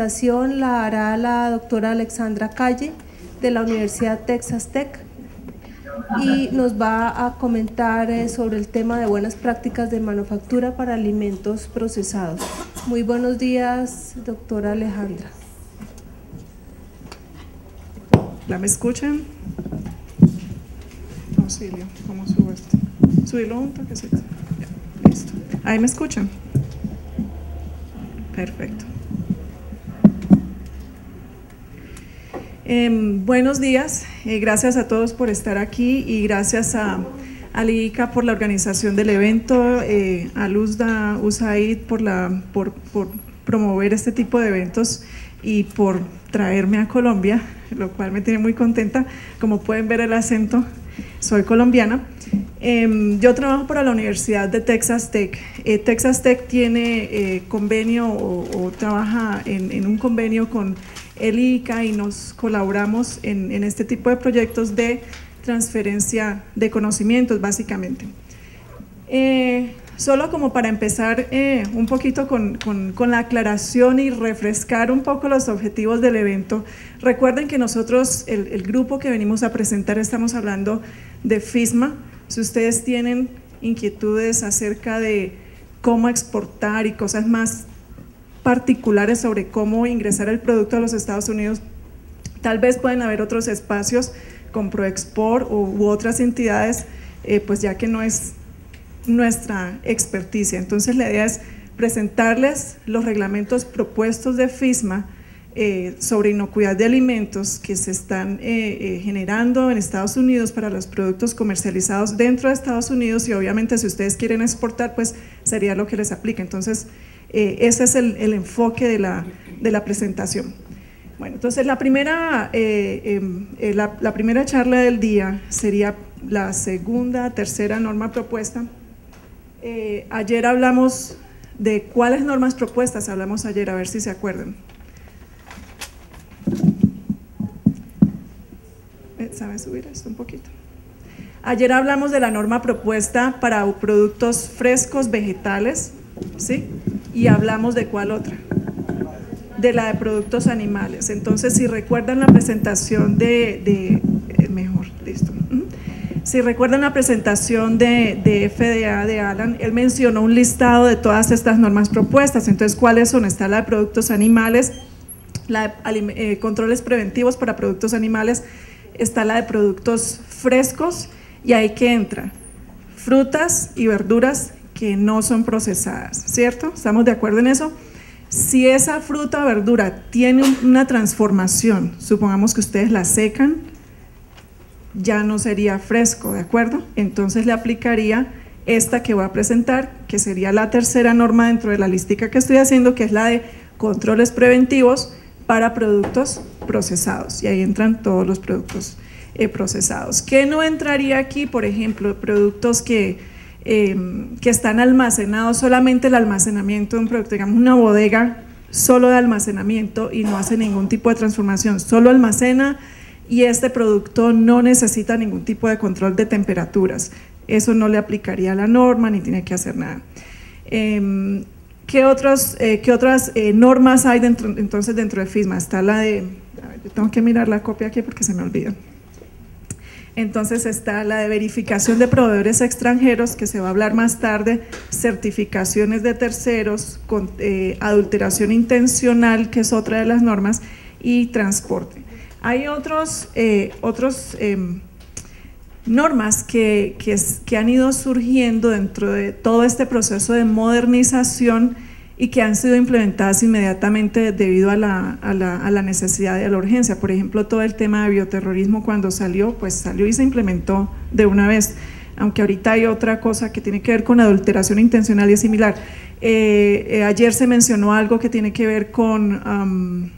presentación la hará la doctora Alexandra Calle de la Universidad Texas Tech y nos va a comentar sobre el tema de buenas prácticas de manufactura para alimentos procesados. Muy buenos días, doctora Alejandra. ¿La me escuchan? Auxilio, ¿cómo subo esto? Subirlo un toquecito. Ya, listo. ¿Ahí me escuchan? Perfecto. Buenos días, gracias a todos por estar aquí y gracias a IICA por la organización del evento, a Luzda USAID por promover este tipo de eventos y por traerme a Colombia, lo cual me tiene muy contenta. Como pueden ver el acento, soy colombiana. Yo trabajo para la Universidad de Texas Tech. Texas Tech tiene convenio o trabaja en un convenio con el IICA y nos colaboramos en este tipo de proyectos de transferencia de conocimientos, básicamente. Solo como para empezar un poquito con la aclaración y refrescar un poco los objetivos del evento, recuerden que nosotros, el grupo que venimos a presentar, estamos hablando de FISMA. Si ustedes tienen inquietudes acerca de cómo exportar y cosas más particulares sobre cómo ingresar el producto a los Estados Unidos, tal vez pueden haber otros espacios con ProExport u otras entidades, pues ya que no es nuestra experticia. Entonces la idea es presentarles los reglamentos propuestos de FISMA sobre inocuidad de alimentos que se están generando en Estados Unidos para los productos comercializados dentro de Estados Unidos, y obviamente si ustedes quieren exportar pues sería lo que les aplica. Entonces ese es el enfoque de la presentación. Bueno, entonces la primera charla del día sería la tercera norma propuesta. Ayer hablamos de cuáles normas propuestas hablamos ayer, a ver si se acuerdan. ¿Sabes subir esto un poquito? Ayer hablamos de la norma propuesta para productos frescos vegetales, ¿sí? Y hablamos de cuál otra, de la de productos animales. Entonces, si recuerdan la presentación si recuerdan la presentación de FDA de Alan, él mencionó un listado de todas estas normas propuestas. Entonces, ¿cuáles son? Está la de productos animales, la de controles preventivos para productos animales, está la de productos frescos, y ahí que entra frutas y verduras que no son procesadas, ¿cierto? ¿Estamos de acuerdo en eso? Si esa fruta o verdura tiene una transformación, supongamos que ustedes la secan, ya no sería fresco, ¿de acuerdo? Entonces le aplicaría esta que voy a presentar, que sería la tercera norma dentro de la listica que estoy haciendo, que es la de controles preventivos para productos procesados, y ahí entran todos los productos procesados. ¿Qué no entraría aquí? Por ejemplo, productos que están almacenados, solamente el almacenamiento de un producto, digamos una bodega solo de almacenamiento y no hace ningún tipo de transformación, solo almacena, y este producto no necesita ningún tipo de control de temperaturas, eso no le aplicaría a la norma ni tiene que hacer nada. ¿Qué otras normas hay entonces dentro de FISMA? Está la de, a ver, yo tengo que mirar la copia aquí porque se me olvida. Entonces está la de verificación de proveedores extranjeros, que se va a hablar más tarde, certificaciones de terceros, adulteración intencional, que es otra de las normas, y transporte. Hay otros normas que han ido surgiendo dentro de todo este proceso de modernización y que han sido implementadas inmediatamente debido a la necesidad y a la urgencia. Por ejemplo, todo el tema de bioterrorismo, cuando salió, pues salió y se implementó de una vez, aunque ahorita hay otra cosa que tiene que ver con adulteración intencional y es similar. Ayer se mencionó algo que tiene que ver con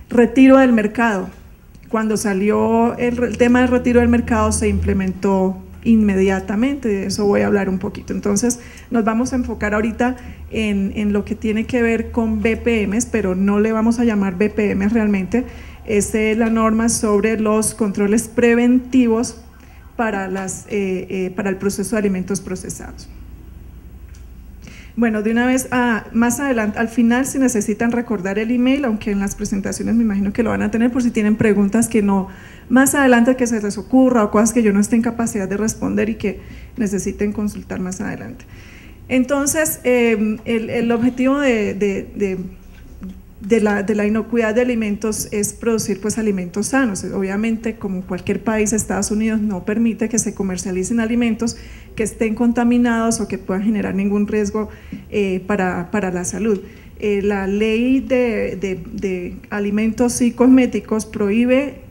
retiro del mercado. Cuando salió el tema del retiro del mercado se implementó inmediatamente, de eso voy a hablar un poquito. Entonces nos vamos a enfocar ahorita en lo que tiene que ver con BPMs, pero no le vamos a llamar BPMs realmente. Esta es la norma sobre los controles preventivos para el proceso de alimentos procesados. Bueno, de una vez, más adelante, al final, si necesitan recordar el email, aunque en las presentaciones me imagino que lo van a tener por si tienen preguntas que no, más adelante que se les ocurra o cosas que yo no esté en capacidad de responder y que necesiten consultar más adelante. Entonces, el objetivo de la inocuidad de alimentos es producir pues alimentos sanos. Obviamente, como cualquier país, Estados Unidos no permite que se comercialicen alimentos que estén contaminados o que puedan generar ningún riesgo para la salud. La ley de alimentos y cosméticos prohíbe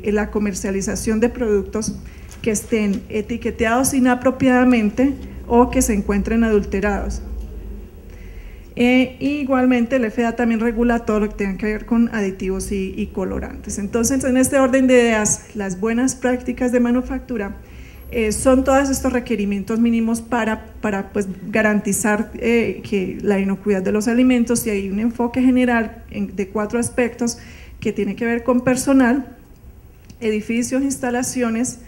la comercialización de productos que estén etiquetados inapropiadamente o que se encuentren adulterados. Igualmente el FDA también regula todo lo que tenga que ver con aditivos y colorantes. Entonces, en este orden de ideas, las buenas prácticas de manufactura son todos estos requerimientos mínimos para pues, garantizar que la inocuidad de los alimentos, y hay un enfoque general de 4 aspectos que tiene que ver con personal, edificios, instalaciones,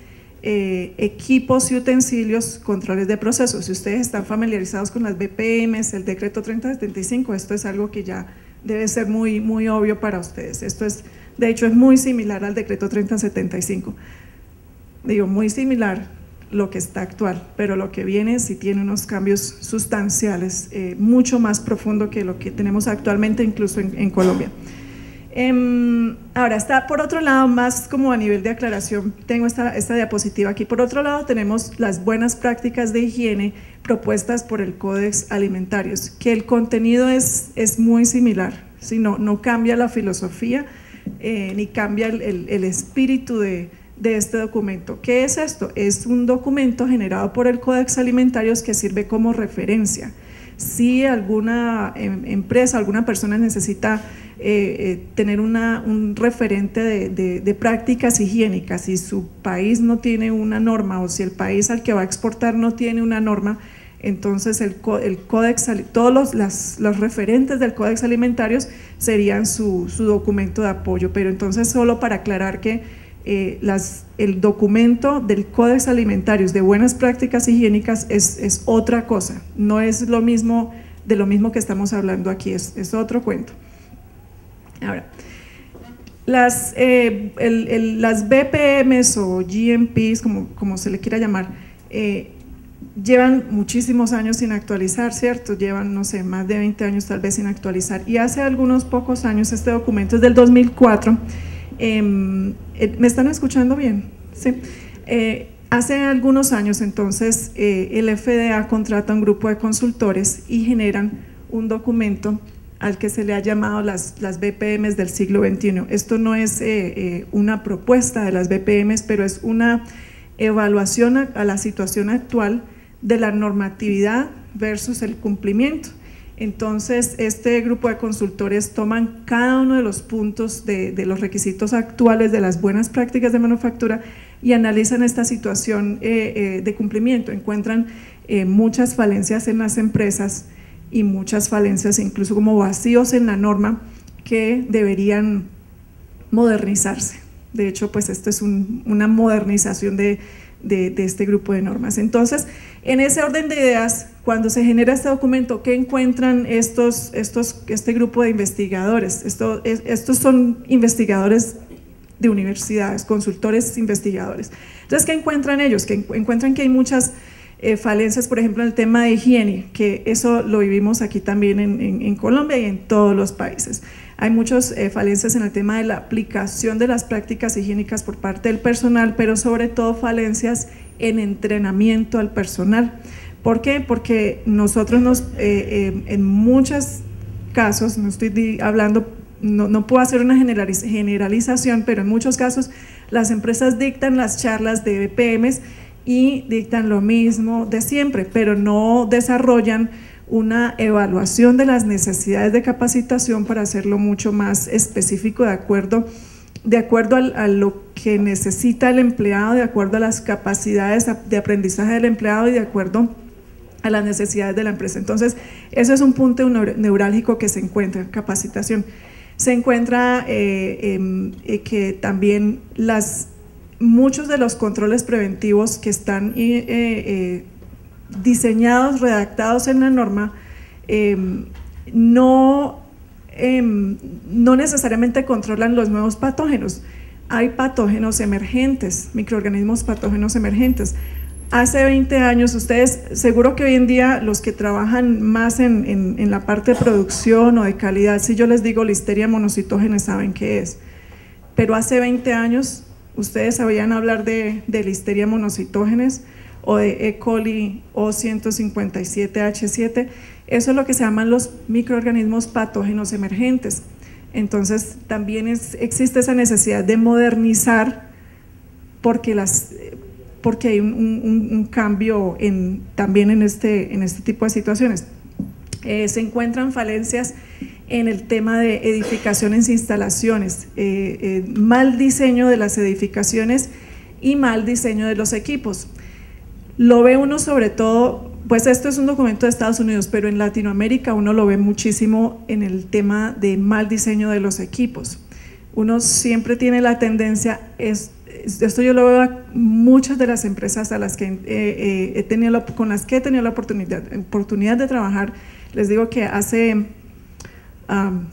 equipos y utensilios, controles de procesos. Si ustedes están familiarizados con las BPMs, el decreto 3075, esto es algo que ya debe ser muy obvio para ustedes. Esto es, de hecho, es muy similar al decreto 3075. Digo, muy similar lo que está actual, pero lo que viene sí tiene unos cambios sustanciales, mucho más profundo que lo que tenemos actualmente, incluso en Colombia. Ahora está por otro lado, más como a nivel de aclaración, tengo esta diapositiva aquí. Por otro lado tenemos las buenas prácticas de higiene propuestas por el Códex Alimentarios, que el contenido es muy similar, ¿sí? No cambia la filosofía ni cambia el espíritu de este documento. ¿Qué es esto? Es un documento generado por el Códex Alimentarios que sirve como referencia. Si alguna empresa, alguna persona necesita tener un referente de prácticas higiénicas, si su país no tiene una norma o si el país al que va a exportar no tiene una norma, entonces el Códex, todos los referentes del Códex Alimentarios serían su documento de apoyo. Pero entonces, solo para aclarar que el documento del Códex Alimentarios de buenas prácticas higiénicas es otra cosa, no es lo mismo de lo mismo que estamos hablando aquí, es otro cuento. Ahora, las BPMs o GMPs, como se le quiera llamar, llevan muchísimos años sin actualizar, ¿cierto? Llevan, no sé, más de 20 años tal vez sin actualizar, y hace algunos pocos años, este documento es del 2004, ¿me están escuchando bien? Sí. Hace algunos años, entonces, el FDA contrata un grupo de consultores y generan un documento al que se le ha llamado las BPMs del siglo XXI. Esto no es una propuesta de las BPMs, pero es una evaluación a la situación actual de la normatividad versus el cumplimiento. Entonces, este grupo de consultores toman cada uno de los puntos de los requisitos actuales de las buenas prácticas de manufactura y analizan esta situación de cumplimiento. Encuentran muchas falencias en las empresas y muchas falencias, incluso como vacíos en la norma, que deberían modernizarse. De hecho, pues esto es una modernización de este grupo de normas. Entonces, en ese orden de ideas, cuando se genera este documento, ¿qué encuentran este grupo de investigadores? Estos son investigadores de universidades, consultores investigadores. Entonces, ¿qué encuentran ellos? Que encuentran que hay muchas falencias, por ejemplo, en el tema de higiene, que eso lo vivimos aquí también en Colombia y en todos los países. Hay muchas falencias en el tema de la aplicación de las prácticas higiénicas por parte del personal, pero sobre todo falencias en entrenamiento al personal. ¿Por qué? Porque nosotros en muchos casos, no estoy hablando, no puedo hacer una generalización, pero en muchos casos las empresas dictan las charlas de BPMs y dictan lo mismo de siempre, pero no desarrollan una evaluación de las necesidades de capacitación para hacerlo mucho más específico de acuerdo a lo que necesita el empleado, de acuerdo a las capacidades de aprendizaje del empleado y de acuerdo a las necesidades de la empresa. Entonces, eso es un punto neurálgico que se encuentra en capacitación. Se encuentra que también muchos de los controles preventivos que están diseñados, redactados en la norma, no necesariamente controlan los nuevos patógenos. Hay patógenos emergentes, microorganismos patógenos emergentes. Hace 20 años, ustedes, seguro que hoy en día los que trabajan más en la parte de producción o de calidad, si yo les digo Listeria monocytogenes, saben qué es. Pero hace 20 años, ustedes sabían hablar de Listeria monocytogenes o de E. coli O157H7. Eso es lo que se llaman los microorganismos patógenos emergentes. Entonces, también existe esa necesidad de modernizar porque hay un cambio también en este tipo de situaciones. Se encuentran falencias en el tema de edificaciones e instalaciones, mal diseño de las edificaciones y mal diseño de los equipos. Lo ve uno sobre todo, pues esto es un documento de Estados Unidos, pero en Latinoamérica uno lo ve muchísimo en el tema de mal diseño de los equipos. Uno siempre tiene la tendencia, esto yo lo veo a muchas de las empresas a las que con las que he tenido la oportunidad de trabajar. Les digo que hace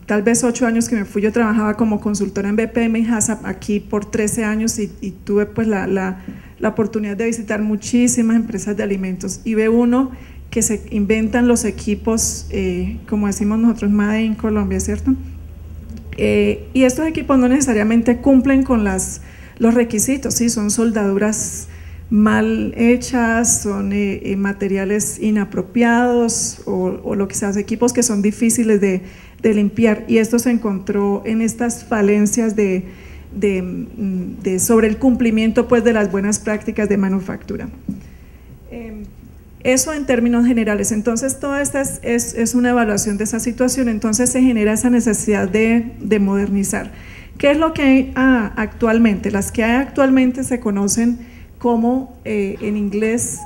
tal vez 8 años que me fui, yo trabajaba como consultora en BPM y HACCP aquí por 13 años y tuve pues la oportunidad de visitar muchísimas empresas de alimentos y ve uno que se inventan los equipos, como decimos nosotros, Made in Colombia, ¿cierto? Y estos equipos no necesariamente cumplen con los requisitos, ¿sí? Son soldaduras mal hechas, son materiales inapropiados o lo que sea, equipos que son difíciles de limpiar, y esto se encontró en estas falencias sobre el cumplimiento pues de las buenas prácticas de manufactura. Eso en términos generales. Entonces toda esta es una evaluación de esa situación. Entonces se genera esa necesidad de modernizar. ¿Qué es lo que hay actualmente? Las que hay actualmente se conocen como, en inglés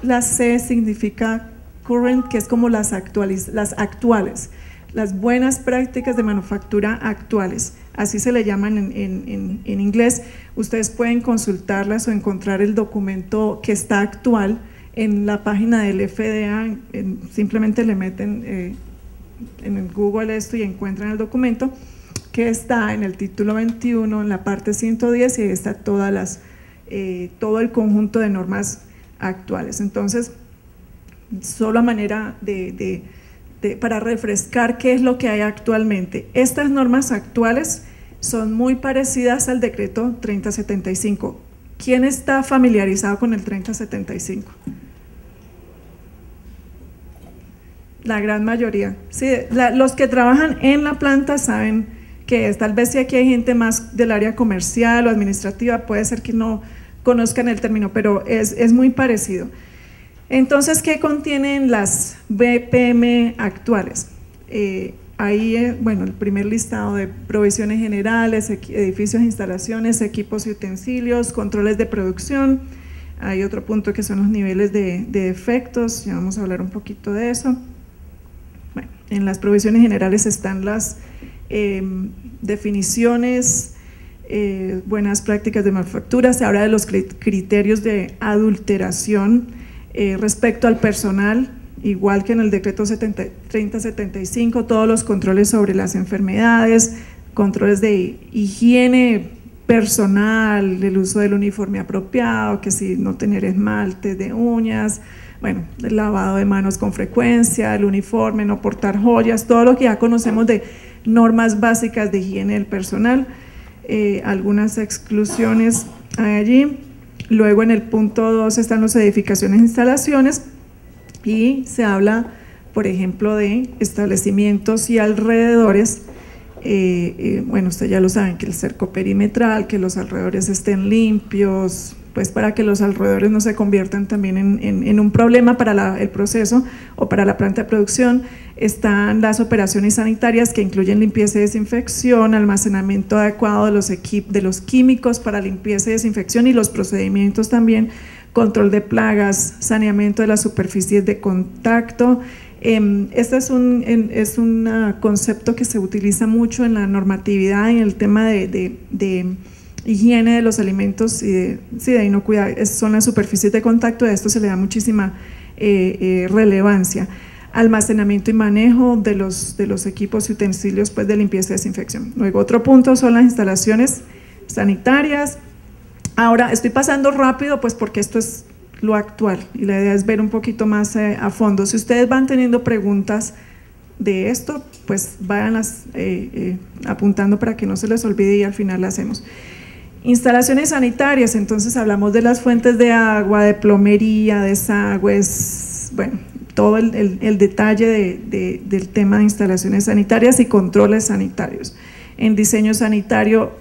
la C significa current, que es como las actuales, las buenas prácticas de manufactura actuales, así se le llaman en inglés. Ustedes pueden consultarlas o encontrar el documento que está actual en la página del FDA, simplemente le meten en el Google esto y encuentran el documento que está en el título 21, en la parte 110, y ahí está todo el conjunto de normas actuales. Entonces, solo a manera para refrescar qué es lo que hay actualmente. Estas normas actuales son muy parecidas al decreto 3075. ¿Quién está familiarizado con el 3075? La gran mayoría. Sí, los que trabajan en la planta saben que es. Tal vez si aquí hay gente más del área comercial o administrativa, puede ser que no conozcan el término, pero es muy parecido. Entonces, ¿qué contienen las BPM actuales? Ahí, bueno, el primer listado de provisiones generales, edificios, instalaciones, equipos y utensilios, controles de producción. Hay otro punto que son los niveles de defectos, ya vamos a hablar un poquito de eso. Bueno, en las provisiones generales están las definiciones, buenas prácticas de manufactura. Se habla de los criterios de adulteración respecto al personal, igual que en el decreto 3075, todos los controles sobre las enfermedades, controles de higiene personal, el uso del uniforme apropiado, que si no tener esmalte de uñas, bueno, el lavado de manos con frecuencia, el uniforme, no portar joyas, todo lo que ya conocemos de normas básicas de higiene del personal. Algunas exclusiones hay allí. Luego en el punto 2 están las edificaciones e instalaciones y se habla, por ejemplo, de establecimientos y alrededores. Bueno, ustedes ya lo saben, que el cerco perimetral, que los alrededores estén limpios, pues para que los alrededores no se conviertan también en un problema para el proceso o para la planta de producción. Están las operaciones sanitarias, que incluyen limpieza y desinfección, almacenamiento adecuado de los químicos para limpieza y desinfección, y los procedimientos también, control de plagas, saneamiento de las superficies de contacto. Este es un concepto que se utiliza mucho en la normatividad, en el tema de higiene de los alimentos y de inocuidad. Son las superficies de contacto, a esto se le da muchísima relevancia. almacenamiento y manejo de los equipos y utensilios pues, de limpieza y desinfección. Luego otro punto son las instalaciones sanitarias. Ahora estoy pasando rápido pues porque esto es lo actual y la idea es ver un poquito más a fondo. Si ustedes van teniendo preguntas de esto, pues váyanlas apuntando para que no se les olvide y al final las hacemos. Instalaciones sanitarias, entonces hablamos de las fuentes de agua, de plomería, desagües, bueno, todo el detalle del tema de instalaciones sanitarias y controles sanitarios. En diseño sanitario,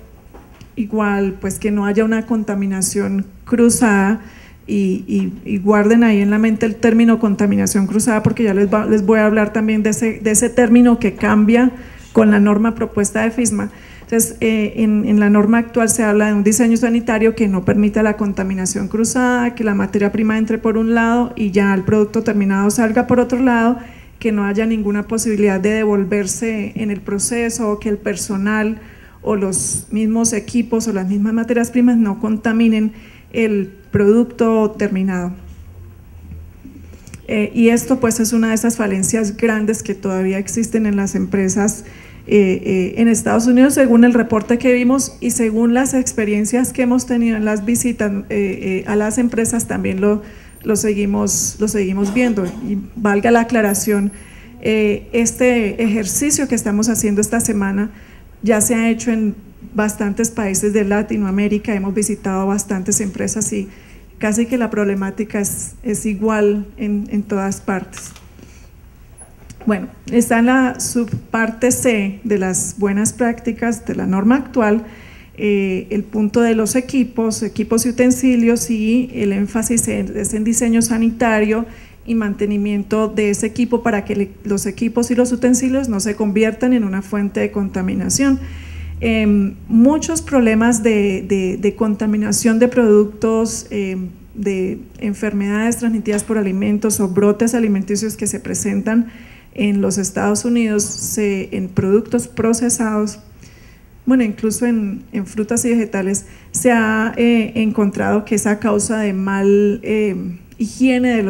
igual, pues que no haya una contaminación cruzada y guarden ahí en la mente el término contaminación cruzada porque ya les voy a hablar también de ese término que cambia con la norma propuesta de FISMA. Entonces, en la norma actual se habla de un diseño sanitario que no permita la contaminación cruzada, que la materia prima entre por un lado y ya el producto terminado salga por otro lado, que no haya ninguna posibilidad de devolverse en el proceso o que el personal o los mismos equipos o las mismas materias primas no contaminen el producto terminado. Y esto pues es una de esas falencias grandes que todavía existen en las empresas en Estados Unidos, según el reporte que vimos y según las experiencias que hemos tenido en las visitas a las empresas, también lo seguimos viendo. Y valga la aclaración, este ejercicio que estamos haciendo esta semana ya se ha hecho en bastantes países de Latinoamérica, hemos visitado bastantes empresas y casi que la problemática es igual en todas partes. Bueno, está en la subparte C de las buenas prácticas de la norma actual, el punto de los equipos y utensilios y el énfasis es en diseño sanitario y mantenimiento de ese equipo para que los equipos y los utensilios no se conviertan en una fuente de contaminación. Muchos problemas de contaminación de productos, de enfermedades transmitidas por alimentos o brotes alimenticios que se presentan en los Estados Unidos en productos procesados, bueno, incluso en frutas y vegetales, se ha encontrado que es a causa de mal higiene de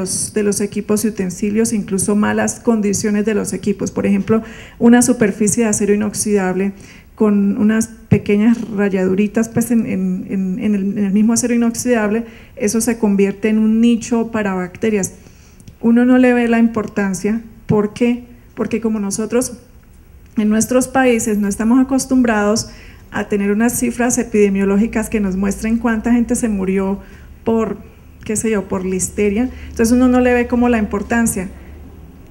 los equipos y utensilios, incluso malas condiciones de los equipos. Por ejemplo, una superficie de acero inoxidable con unas pequeñas rayaduritas pues, en el mismo acero inoxidable, eso se convierte en un nicho para bacterias. Uno no le ve la importancia. ¿Por qué? Porque como nosotros en nuestros países no estamos acostumbrados a tener unas cifras epidemiológicas que nos muestren cuánta gente se murió por, qué sé yo, por listeria, entonces uno no le ve como la importancia.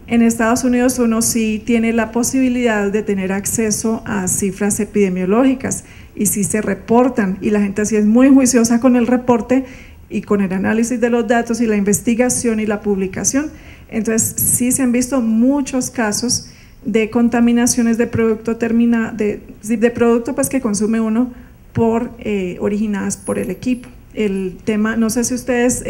En Estados Unidos uno sí tiene la posibilidad de tener acceso a cifras epidemiológicas y sí se reportan y la gente sí es muy juiciosa con el reporte y con el análisis de los datos y la investigación y la publicación. Entonces sí se han visto muchos casos de contaminaciones de producto de producto pues que consume uno originadas por el equipo. El tema, no sé si ustedes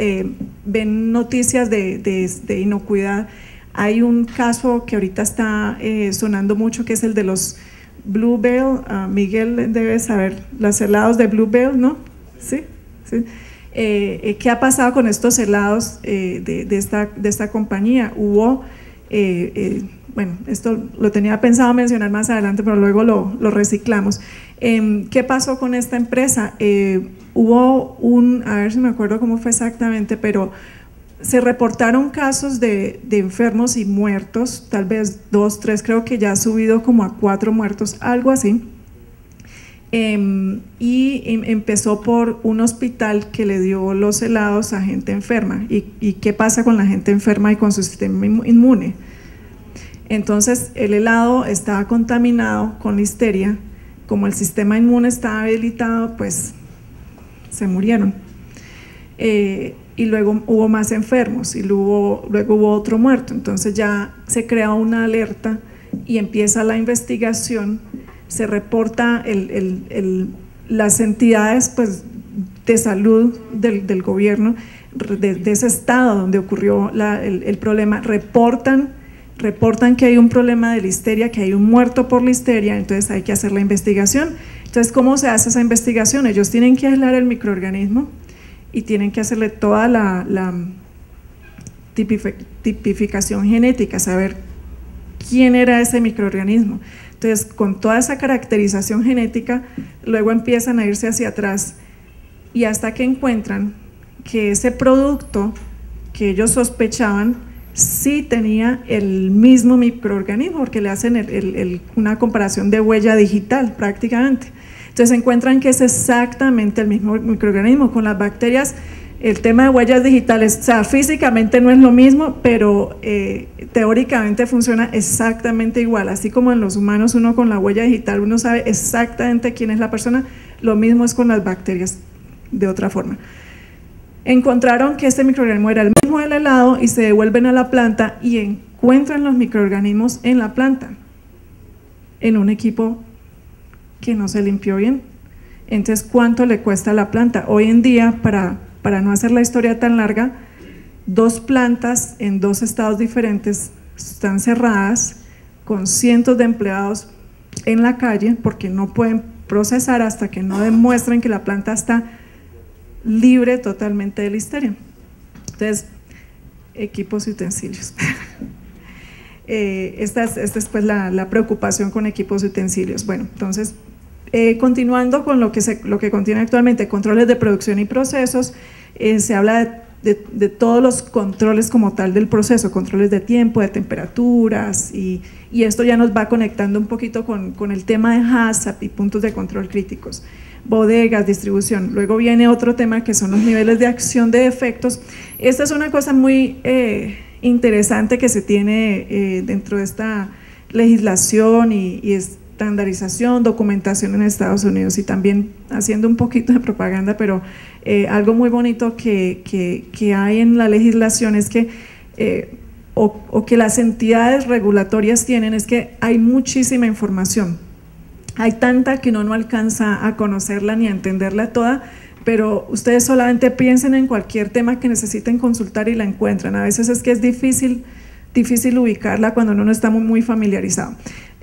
ven noticias de inocuidad. Hay un caso que ahorita está sonando mucho que es el de los Bluebell. Miguel debe saber, los helados de Bluebell, ¿no? Sí, sí. ¿Qué ha pasado con estos helados de esta compañía? Hubo, bueno, esto lo tenía pensado mencionar más adelante, pero luego lo reciclamos. ¿Qué pasó con esta empresa? Hubo a ver si me acuerdo cómo fue exactamente, pero se reportaron casos de enfermos y muertos, tal vez 2, 3, creo que ya ha subido como a 4 muertos, algo así. Y empezó por un hospital que le dio los helados a gente enferma. ¿Y qué pasa con la gente enferma y con su sistema inmune? Entonces el helado estaba contaminado con listeria, como el sistema inmune estaba debilitado, pues se murieron. Y luego hubo más enfermos y luego hubo otro muerto. Entonces ya se crea una alerta y empieza la investigación. Se reporta las entidades pues, de salud del gobierno de ese estado donde ocurrió el problema, reportan que hay un problema de listeria, que hay un muerto por listeria, entonces hay que hacer la investigación. Entonces, ¿cómo se hace esa investigación? Ellos tienen que aislar el microorganismo y tienen que hacerle toda tipificación genética, saber quién era ese microorganismo. Entonces, con toda esa caracterización genética, luego empiezan a irse hacia atrás y hasta que encuentran que ese producto que ellos sospechaban sí tenía el mismo microorganismo, porque le hacen una comparación de huella digital prácticamente. Entonces encuentran que es exactamente el mismo microorganismo. Con las bacterias el tema de huellas digitales, o sea, físicamente no es lo mismo, pero teóricamente funciona exactamente igual. Así como en los humanos uno con la huella digital uno sabe exactamente quién es la persona, lo mismo es con las bacterias de otra forma. Encontraron que este microorganismo era el mismo del helado y se devuelven a la planta y encuentran los microorganismos en la planta, en un equipo que no se limpió bien. Entonces, ¿cuánto le cuesta a la planta? Hoy en día, para no hacer la historia tan larga, 2 plantas en 2 estados diferentes están cerradas con cientos de empleados en la calle porque no pueden procesar hasta que no demuestren que la planta está libre totalmente de listeria. Entonces, equipos y utensilios. Esta es pues la preocupación con equipos y utensilios. Bueno, entonces, continuando con lo que contiene actualmente, controles de producción y procesos, se habla de todos los controles como tal del proceso, controles de tiempo, de temperaturas, y esto ya nos va conectando un poquito con el tema de HACCP y puntos de control críticos. Bodegas, distribución. Luego viene otro tema que son los niveles de acción de defectos. Esta es una cosa muy interesante que se tiene dentro de esta legislación y estandarización, documentación en Estados Unidos, y también haciendo un poquito de propaganda, pero algo muy bonito que hay en la legislación es que o que las entidades regulatorias tienen es que hay muchísima información. Hay tanta que uno no alcanza a conocerla ni a entenderla toda, pero ustedes solamente piensen en cualquier tema que necesiten consultar y la encuentran. A veces es que es difícil ubicarla cuando uno no está muy familiarizado.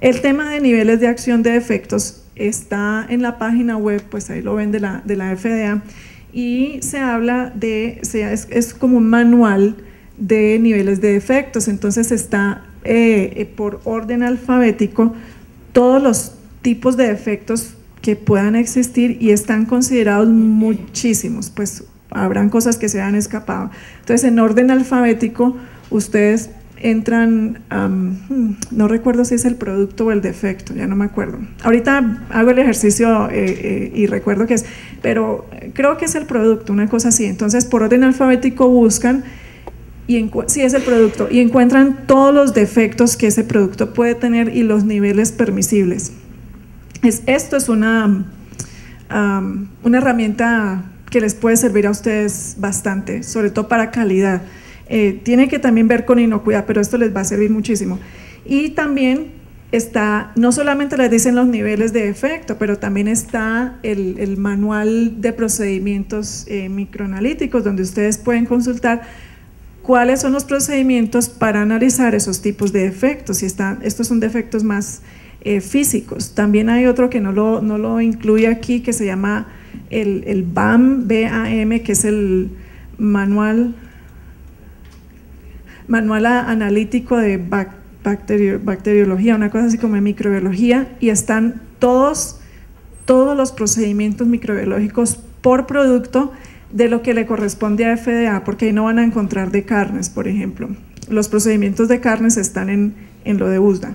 El tema de niveles de acción de defectos está en la página web, pues ahí lo ven, de la FDA, y se habla es como un manual de niveles de defectos. Entonces está por orden alfabético todos los tipos de defectos que puedan existir y están considerados muchísimos, pues habrán cosas que se han escapado. Entonces, en orden alfabético ustedes entran, no recuerdo si es el producto o el defecto, ya no me acuerdo. Ahorita hago el ejercicio y recuerdo que es, pero creo que es el producto, una cosa así. Entonces, por orden alfabético buscan sí, es el producto, y encuentran todos los defectos que ese producto puede tener y los niveles permisibles. Esto es una herramienta que les puede servir a ustedes bastante, sobre todo para calidad. Tiene que también ver con inocuidad, pero esto les va a servir muchísimo. Y también está, no solamente les dicen los niveles de defecto, pero también está el manual de procedimientos microanalíticos, donde ustedes pueden consultar cuáles son los procedimientos para analizar esos tipos de defectos. Estos son defectos más físicos. También hay otro que no lo incluye aquí, que se llama el BAM, que es el manual analítico de bacteriología, una cosa así como de microbiología, y están todos los procedimientos microbiológicos por producto de lo que le corresponde a FDA, porque ahí no van a encontrar de carnes, por ejemplo. Los procedimientos de carnes están en lo de USDA.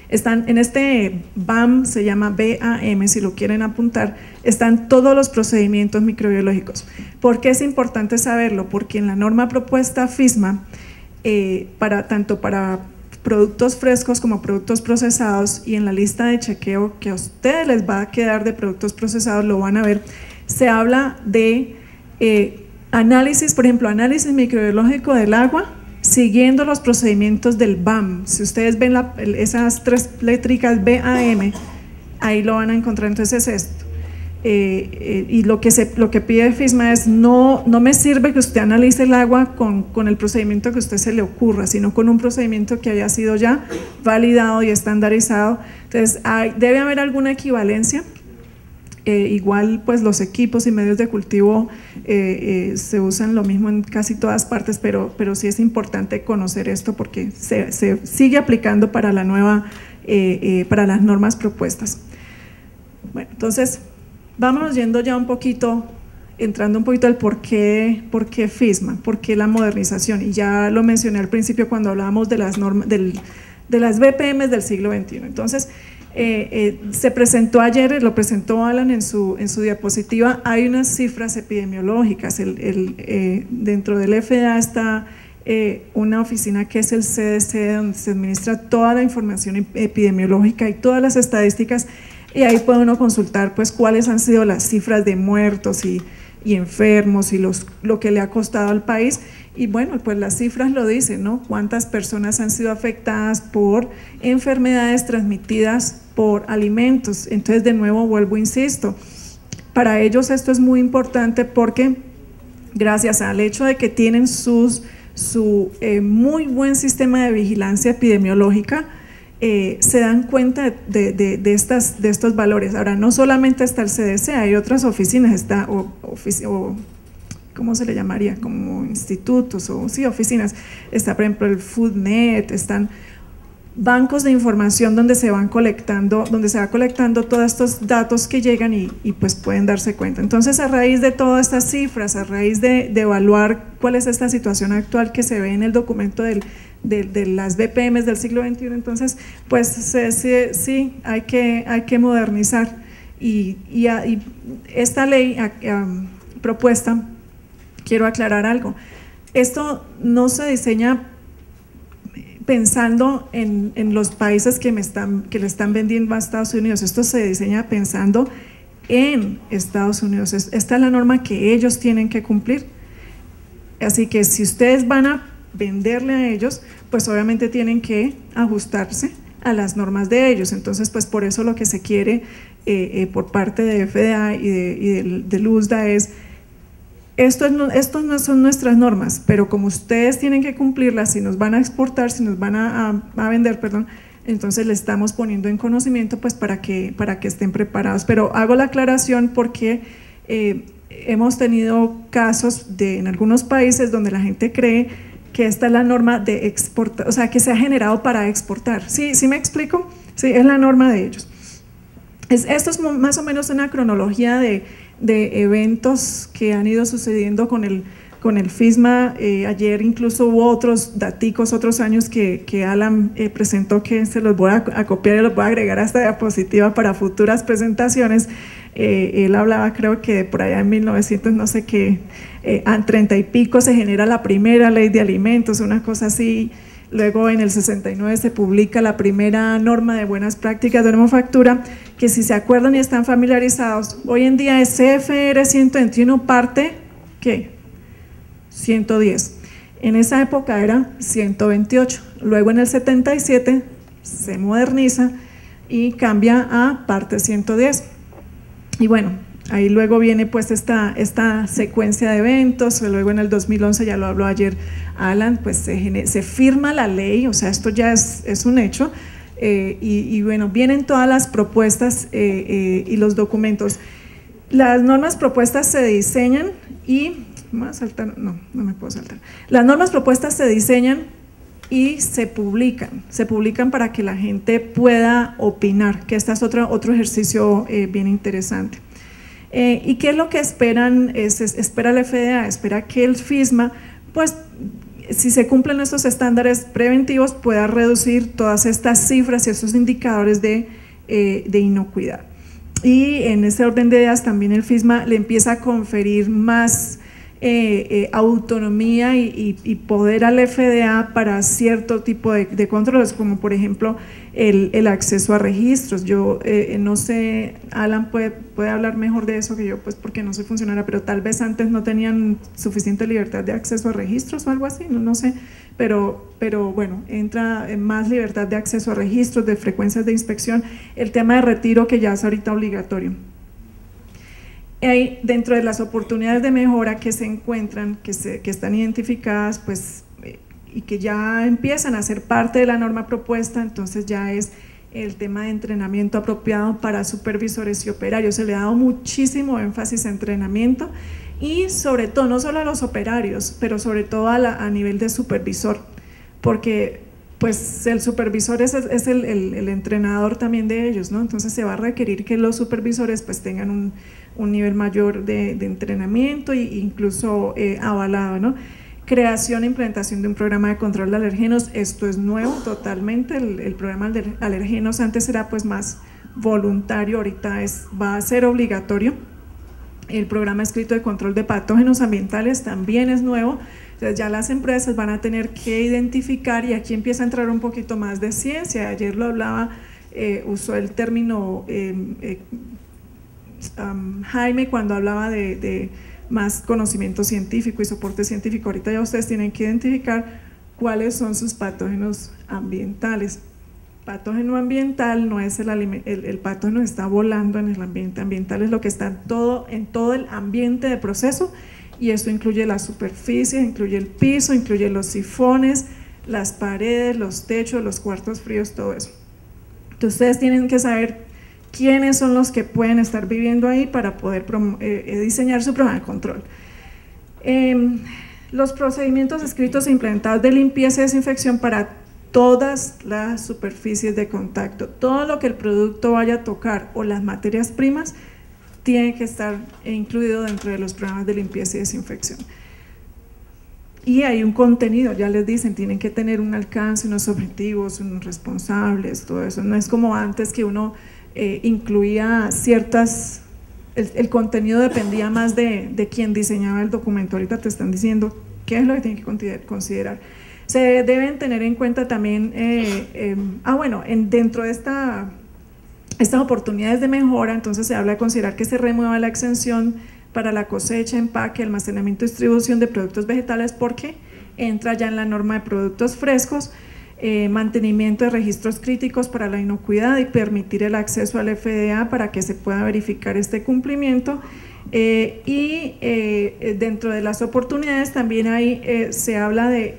Están en este BAM, se llama BAM, si lo quieren apuntar, están todos los procedimientos microbiológicos. ¿Por qué es importante saberlo? Porque en la norma propuesta FISMA, tanto para productos frescos como productos procesados, y en la lista de chequeo que a ustedes les va a quedar de productos procesados, lo van a ver, se habla de análisis, por ejemplo, análisis microbiológico del agua, siguiendo los procedimientos del BAM. Si ustedes ven esas 3 letricas BAM, ahí lo van a encontrar. Entonces es esto. Y lo que pide FISMA es no me sirve que usted analice el agua con el procedimiento que a usted se le ocurra, sino con un procedimiento que haya sido ya validado y estandarizado. Entonces debe haber alguna equivalencia. igual pues los equipos y medios de cultivo se usan lo mismo en casi todas partes, pero sí es importante conocer esto porque se sigue aplicando para la nueva, para las normas propuestas. Bueno, entonces vámonos yendo ya un poquito, entrando un poquito al por qué FISMA, por qué la modernización, y ya lo mencioné al principio cuando hablábamos de las normas, de las BPM del siglo XXI. Entonces, se presentó ayer, lo presentó Alan en su diapositiva, hay unas cifras epidemiológicas, dentro del FDA está una oficina que es el CDC, donde se administra toda la información epidemiológica y todas las estadísticas, y ahí puede uno consultar pues cuáles han sido las cifras de muertos y enfermos y lo que le ha costado al país. Y bueno, pues las cifras lo dicen, ¿no? Cuántas personas han sido afectadas por enfermedades transmitidas por alimentos. Entonces, de nuevo, vuelvo, insisto, para ellos esto es muy importante porque gracias al hecho de que tienen su muy buen sistema de vigilancia epidemiológica, se dan cuenta de estos valores. Ahora, no solamente está el CDC, hay otras oficinas, ¿cómo se le llamaría? Como institutos o sí, oficinas. Está, por ejemplo, el FoodNet, están bancos de información donde se va colectando todos estos datos que llegan y pues pueden darse cuenta. Entonces, a raíz de todas estas cifras, a raíz de evaluar cuál es esta situación actual que se ve en el documento de las BPM del siglo XXI, entonces pues sí, hay que modernizar y esta ley propuesta, quiero aclarar algo, esto no se diseña pensando en los países que le están vendiendo a Estados Unidos, esto se diseña pensando en Estados Unidos, esta es la norma que ellos tienen que cumplir, así que si ustedes van a venderle a ellos, pues obviamente tienen que ajustarse a las normas de ellos. Entonces, pues por eso lo que se quiere por parte de FDA y del USDA es, estos no son nuestras normas, pero como ustedes tienen que cumplirlas, si nos van a exportar, si nos van a vender, perdón, entonces le estamos poniendo en conocimiento pues para que estén preparados. Pero hago la aclaración porque hemos tenido casos en algunos países donde la gente cree que esta es la norma de exportar, o sea, que se ha generado para exportar. ¿Sí me explico? Sí, es la norma de ellos. Esto es más o menos una cronología de eventos que han ido sucediendo con el FISMA. Ayer incluso hubo otros daticos, otros años que Alan presentó, que se los voy a copiar y los voy a agregar a esta diapositiva para futuras presentaciones. Él hablaba, creo que por allá en 1900 no sé qué, a 30 y pico se genera la primera ley de alimentos, una cosa así. Luego en el 69 se publica la primera norma de buenas prácticas de manufactura, que si se acuerdan y están familiarizados, hoy en día es CFR 121 parte, ¿qué? 110. En esa época era 128. Luego en el 77 se moderniza y cambia a parte 110. Y bueno, ahí luego viene pues esta secuencia de eventos. Luego en el 2011, ya lo habló ayer Alan, pues se firma la ley, o sea, esto ya es un hecho, y bueno, vienen todas las propuestas y los documentos. Las normas propuestas se diseñan y… ¿me voy a saltar? No me puedo saltar. Las normas propuestas se diseñan y se publican para que la gente pueda opinar, que este es otro ejercicio bien interesante. ¿Y qué es lo que espera el FDA? Espera que el FISMA, pues si se cumplen estos estándares preventivos, pueda reducir todas estas cifras y estos indicadores de inocuidad. Y en ese orden de ideas también el FISMA le empieza a conferir más autonomía y poder al FDA para cierto tipo de controles, como por ejemplo el acceso a registros. Yo no sé, Alan puede hablar mejor de eso que yo, pues porque no soy funcionaria, pero tal vez antes no tenían suficiente libertad de acceso a registros o algo así, no sé, pero bueno, entra en más libertad de acceso a registros, de frecuencias de inspección, el tema de retiro que ya es ahorita obligatorio. Hay, dentro de las oportunidades de mejora que se encuentran, que están identificadas, pues, y que ya empiezan a ser parte de la norma propuesta, entonces ya es el tema de entrenamiento apropiado para supervisores y operarios. Se le ha dado muchísimo énfasis a entrenamiento y sobre todo, no solo a los operarios, pero sobre todo a nivel de supervisor, porque pues el supervisor es el entrenador también de ellos, ¿no? Entonces se va a requerir que los supervisores pues tengan un nivel mayor de entrenamiento e incluso avalado, ¿no? Creación e implementación de un programa de control de alergenos, esto es nuevo totalmente, el programa de alergenos antes era pues más voluntario, ahorita va a ser obligatorio. El programa escrito de control de patógenos ambientales también es nuevo, entonces ya las empresas van a tener que identificar, y aquí empieza a entrar un poquito más de ciencia, ayer lo hablaba, usó el término Jaime cuando hablaba de más conocimiento científico y soporte científico. Ahorita ya ustedes tienen que identificar cuáles son sus patógenos ambientales. Patógeno ambiental no es el patógeno que está volando en el ambiente, ambiental es lo que está en todo el ambiente de proceso, y esto incluye la superficie, incluye el piso, incluye los sifones, las paredes, los techos, los cuartos fríos, todo eso. Entonces ustedes tienen que saber quiénes son los que pueden estar viviendo ahí para poder diseñar su programa de control. Los procedimientos escritos e implementados de limpieza y desinfección para todas las superficies de contacto, todo lo que el producto vaya a tocar o las materias primas tiene que estar incluido dentro de los programas de limpieza y desinfección. Y hay un contenido, ya les dicen, tienen que tener un alcance, unos objetivos, unos responsables, todo eso. No es como antes que uno incluía ciertas, el contenido dependía más de quien diseñaba el documento. Ahorita te están diciendo qué es lo que tienen que considerar. Se deben tener en cuenta también, dentro de estas oportunidades de mejora, entonces se habla de considerar que se remueva la exención para la cosecha, empaque, almacenamiento y distribución de productos vegetales, porque entra ya en la norma de productos frescos, mantenimiento de registros críticos para la inocuidad y permitir el acceso al FDA para que se pueda verificar este cumplimiento. Dentro de las oportunidades también se habla de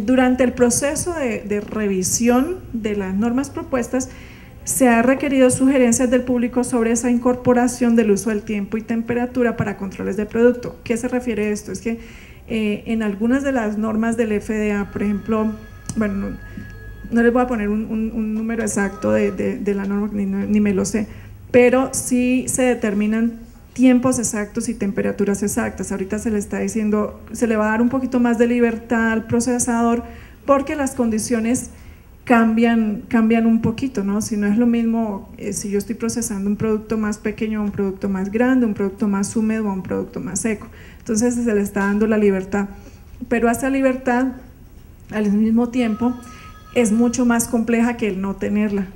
durante el proceso de revisión de las normas propuestas, se ha requerido sugerencias del público sobre esa incorporación del uso del tiempo y temperatura para controles de producto. ¿Qué se refiere a esto? Es que en algunas de las normas del FDA, por ejemplo, bueno, no les voy a poner un número exacto de la norma, ni me lo sé, pero sí se determinan tiempos exactos y temperaturas exactas. Ahorita se le está diciendo, se le va a dar un poquito más de libertad al procesador porque las condiciones cambian un poquito, ¿no? Si no es lo mismo si yo estoy procesando un producto más pequeño, un producto más grande, un producto más húmedo o un producto más seco. Entonces se le está dando la libertad, pero esa libertad al mismo tiempo es mucho más compleja que el no tenerla,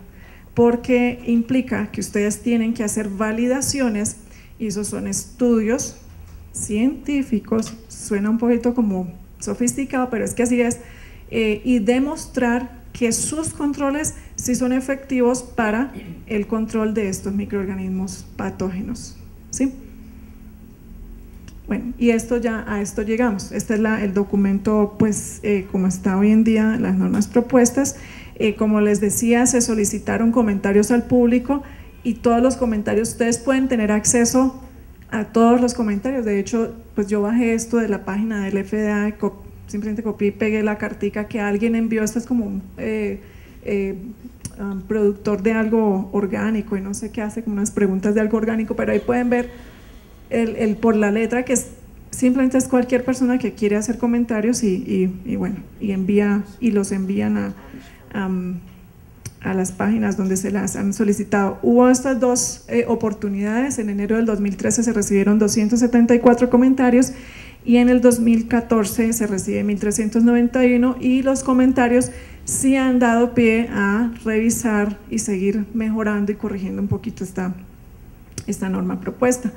porque implica que ustedes tienen que hacer validaciones, y esos son estudios científicos, suena un poquito como sofisticado, pero es que así es, y demostrar que sus controles sí son efectivos para el control de estos microorganismos patógenos, ¿sí? Bueno, y a esto llegamos. Este es el documento, pues, como está hoy en día, las normas propuestas. Como les decía, se solicitaron comentarios al público y todos los comentarios, ustedes pueden tener acceso a todos los comentarios. De hecho, pues yo bajé esto de la página del FDA, simplemente copié y pegué la cartica que alguien envió. Esto es como un productor de algo orgánico y no sé qué hace, como unas preguntas de algo orgánico, pero ahí pueden ver por la letra que simplemente es cualquier persona que quiere hacer comentarios y los envían a las páginas donde se las han solicitado. Hubo estas dos oportunidades. En enero del 2013 se recibieron 274 comentarios y en el 2014 se recibe 1391, y los comentarios sí han dado pie a revisar y seguir mejorando y corrigiendo un poquito esta norma propuesta.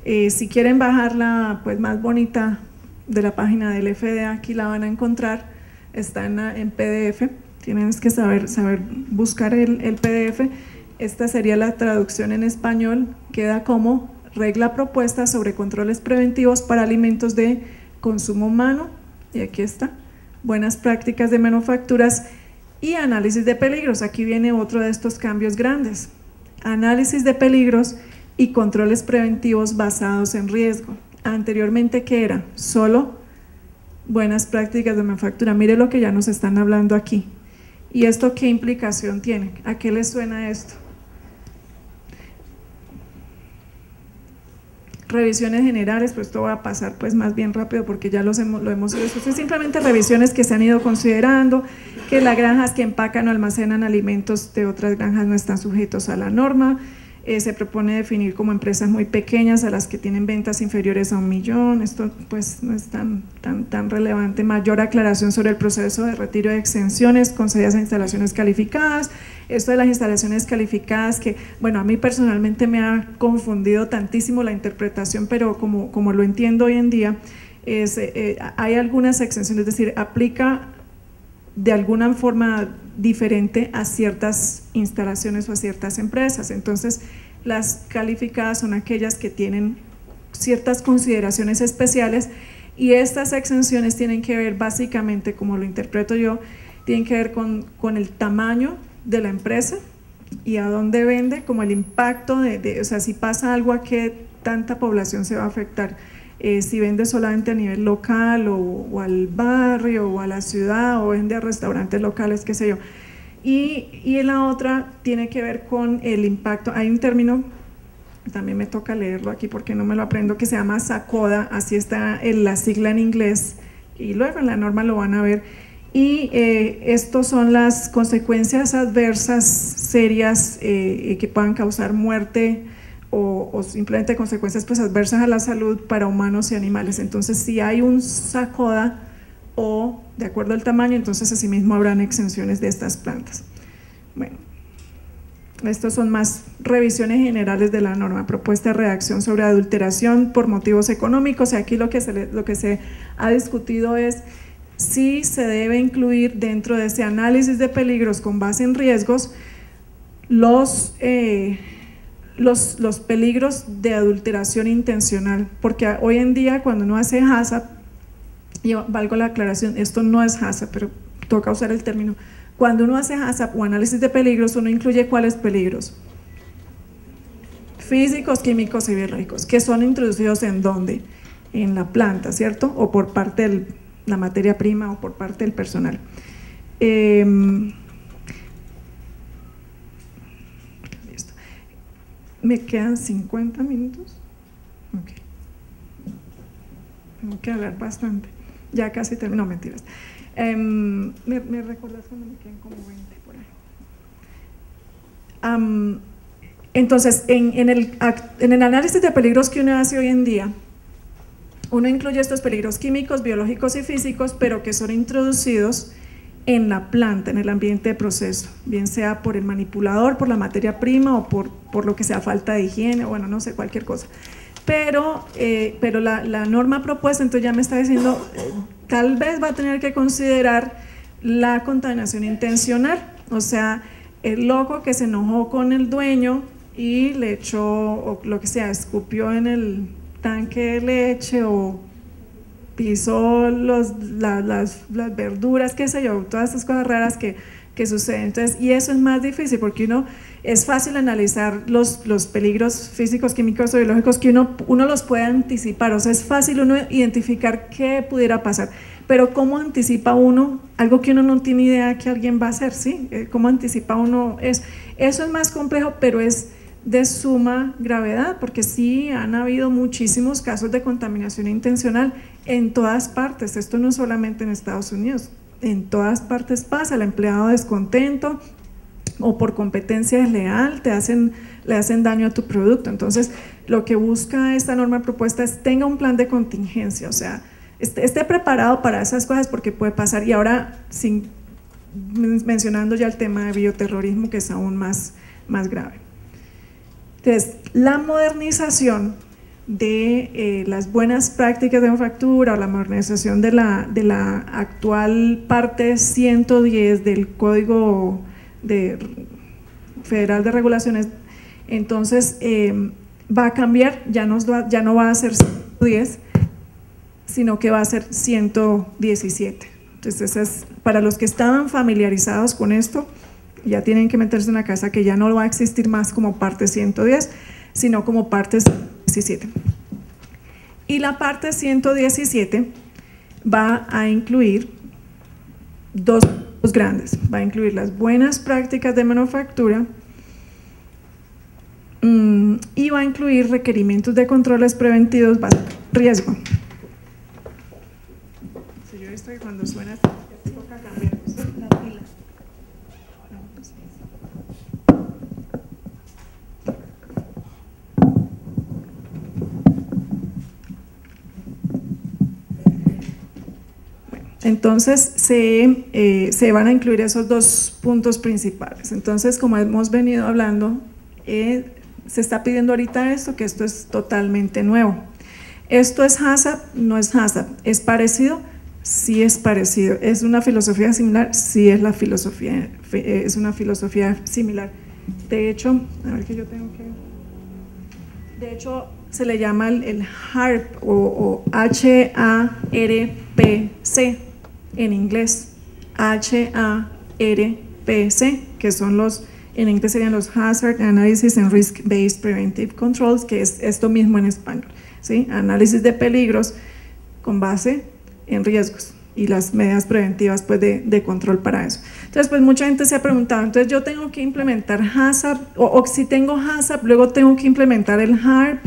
Si quieren bajarla pues más bonita de la página del FDA, aquí la van a encontrar, está en PDF, tienen que saber buscar el PDF. Esta sería la traducción en español, queda como regla propuesta sobre controles preventivos para alimentos de consumo humano, y aquí está, buenas prácticas de manufacturas Y análisis de peligros, aquí viene otro de estos cambios grandes. Análisis de peligros y controles preventivos basados en riesgo. Anteriormente, ¿qué era? Solo buenas prácticas de manufactura. Mire lo que ya nos están hablando aquí. ¿Y esto qué implicación tiene? ¿A qué les suena esto? Revisiones generales, pues esto va a pasar pues más bien rápido porque ya lo hemos ido discutiendo. Simplemente revisiones que se han ido considerando, que las granjas que empacan o almacenan alimentos de otras granjas no están sujetos a la norma. Se propone definir como empresas muy pequeñas a las que tienen ventas inferiores a 1 millón, esto pues no es tan relevante. Mayor aclaración sobre el proceso de retiro de exenciones concedidas a instalaciones calificadas. Esto de las instalaciones calificadas que, bueno, a mí personalmente me ha confundido tantísimo la interpretación, pero como lo entiendo hoy en día, hay algunas exenciones, es decir, aplica de alguna forma diferente a ciertas instalaciones o a ciertas empresas. Entonces, las calificadas son aquellas que tienen ciertas consideraciones especiales y estas exenciones tienen que ver básicamente, como lo interpreto yo, tienen que ver con el tamaño de la empresa y a dónde vende, como el impacto o sea, si pasa algo, a qué tanta población se va a afectar. Si vende solamente a nivel local o al barrio o a la ciudad o vende a restaurantes locales, qué sé yo. Y la otra tiene que ver con el impacto. Hay un término, también me toca leerlo aquí porque no me lo aprendo, que se llama SACODA, así está la sigla en inglés y luego en la norma lo van a ver. Y estos son las consecuencias adversas serias que puedan causar muerte o simplemente consecuencias pues adversas a la salud para humanos y animales. Entonces, si hay un SACODA o de acuerdo al tamaño, entonces asimismo habrán exenciones de estas plantas. Bueno, estos son más revisiones generales de la norma. Propuesta de redacción sobre adulteración por motivos económicos. Aquí lo que se ha discutido es si se debe incluir dentro de ese análisis de peligros con base en riesgos los peligros de adulteración intencional, porque hoy en día cuando uno hace HACCP, y valgo la aclaración, esto no es HACCP, pero toca usar el término, cuando uno hace HACCP o análisis de peligros, uno incluye ¿cuáles peligros? Físicos, químicos y biológicos, que son introducidos ¿en dónde? En la planta, ¿cierto? O por parte de la materia prima o por parte del personal. ¿Me quedan 50 minutos? Ok. Tengo que hablar bastante. Ya casi termino, no, mentiras. ¿Me recuerdas cuando me quedan como 20 por ahí? Entonces, en el análisis de peligros que uno hace hoy en día, uno incluye estos peligros químicos, biológicos y físicos, pero que son introducidos en la planta, en el ambiente de proceso, bien sea por el manipulador, por la materia prima o por lo que sea, falta de higiene, bueno, no sé, cualquier cosa. Pero la norma propuesta, entonces ya me está diciendo, tal vez va a tener que considerar la contaminación intencional, o sea, el loco que se enojó con el dueño y le echó, o lo que sea, escupió en el tanque de leche o pisó las verduras, qué sé yo, todas estas cosas raras que suceden. Entonces, y eso es más difícil porque es fácil analizar los peligros físicos, químicos o biológicos que uno los puede anticipar, o sea, es fácil uno identificar qué pudiera pasar, pero ¿cómo anticipa uno algo que uno no tiene idea que alguien va a hacer? ¿Sí? ¿Cómo anticipa uno eso? Eso es más complejo, pero es de suma gravedad, porque sí han habido muchísimos casos de contaminación intencional en todas partes. Esto no solamente en Estados Unidos, en todas partes pasa. El empleado descontento o por competencia desleal le hacen daño a tu producto. Entonces, lo que busca esta norma propuesta es tenga un plan de contingencia, o sea, esté preparado para esas cosas porque puede pasar. Y ahora, mencionando ya el tema de bioterrorismo, que es aún más grave. Entonces, la modernización de las buenas prácticas de manufactura o la modernización de la actual parte 110 del Código Federal de Regulaciones, entonces va a cambiar, ya no va a ser 110, sino que va a ser 117. Entonces, para los que estaban familiarizados con esto, ya tienen que meterse en una casa que ya no va a existir más como parte 110, sino como parte 117. Y la parte 117 va a incluir dos grandes, va a incluir las buenas prácticas de manufactura y va a incluir requerimientos de controles preventivos bajo riesgo. Si yo estoy cuando suena, toca cambiar la pila. Entonces, se van a incluir esos dos puntos principales. Entonces, como hemos venido hablando, se está pidiendo ahorita esto, que esto es totalmente nuevo. ¿Esto es HACCP? No es HACCP. ¿Es parecido? Sí es parecido. ¿Es una filosofía similar? Sí es una filosofía similar. De hecho, a ver que yo tengo que… De hecho, se le llama el HARP o H-A-R-P-C en inglés, H-A-R-P-C, que son en inglés serían los Hazard Analysis and Risk-Based Preventive Controls, que es esto mismo en español, ¿sí? Análisis de peligros con base en riesgos y las medidas preventivas pues, de control para eso. Entonces, pues mucha gente se ha preguntado, entonces yo tengo que implementar HACCP, o si tengo HACCP, luego tengo que implementar el HARP,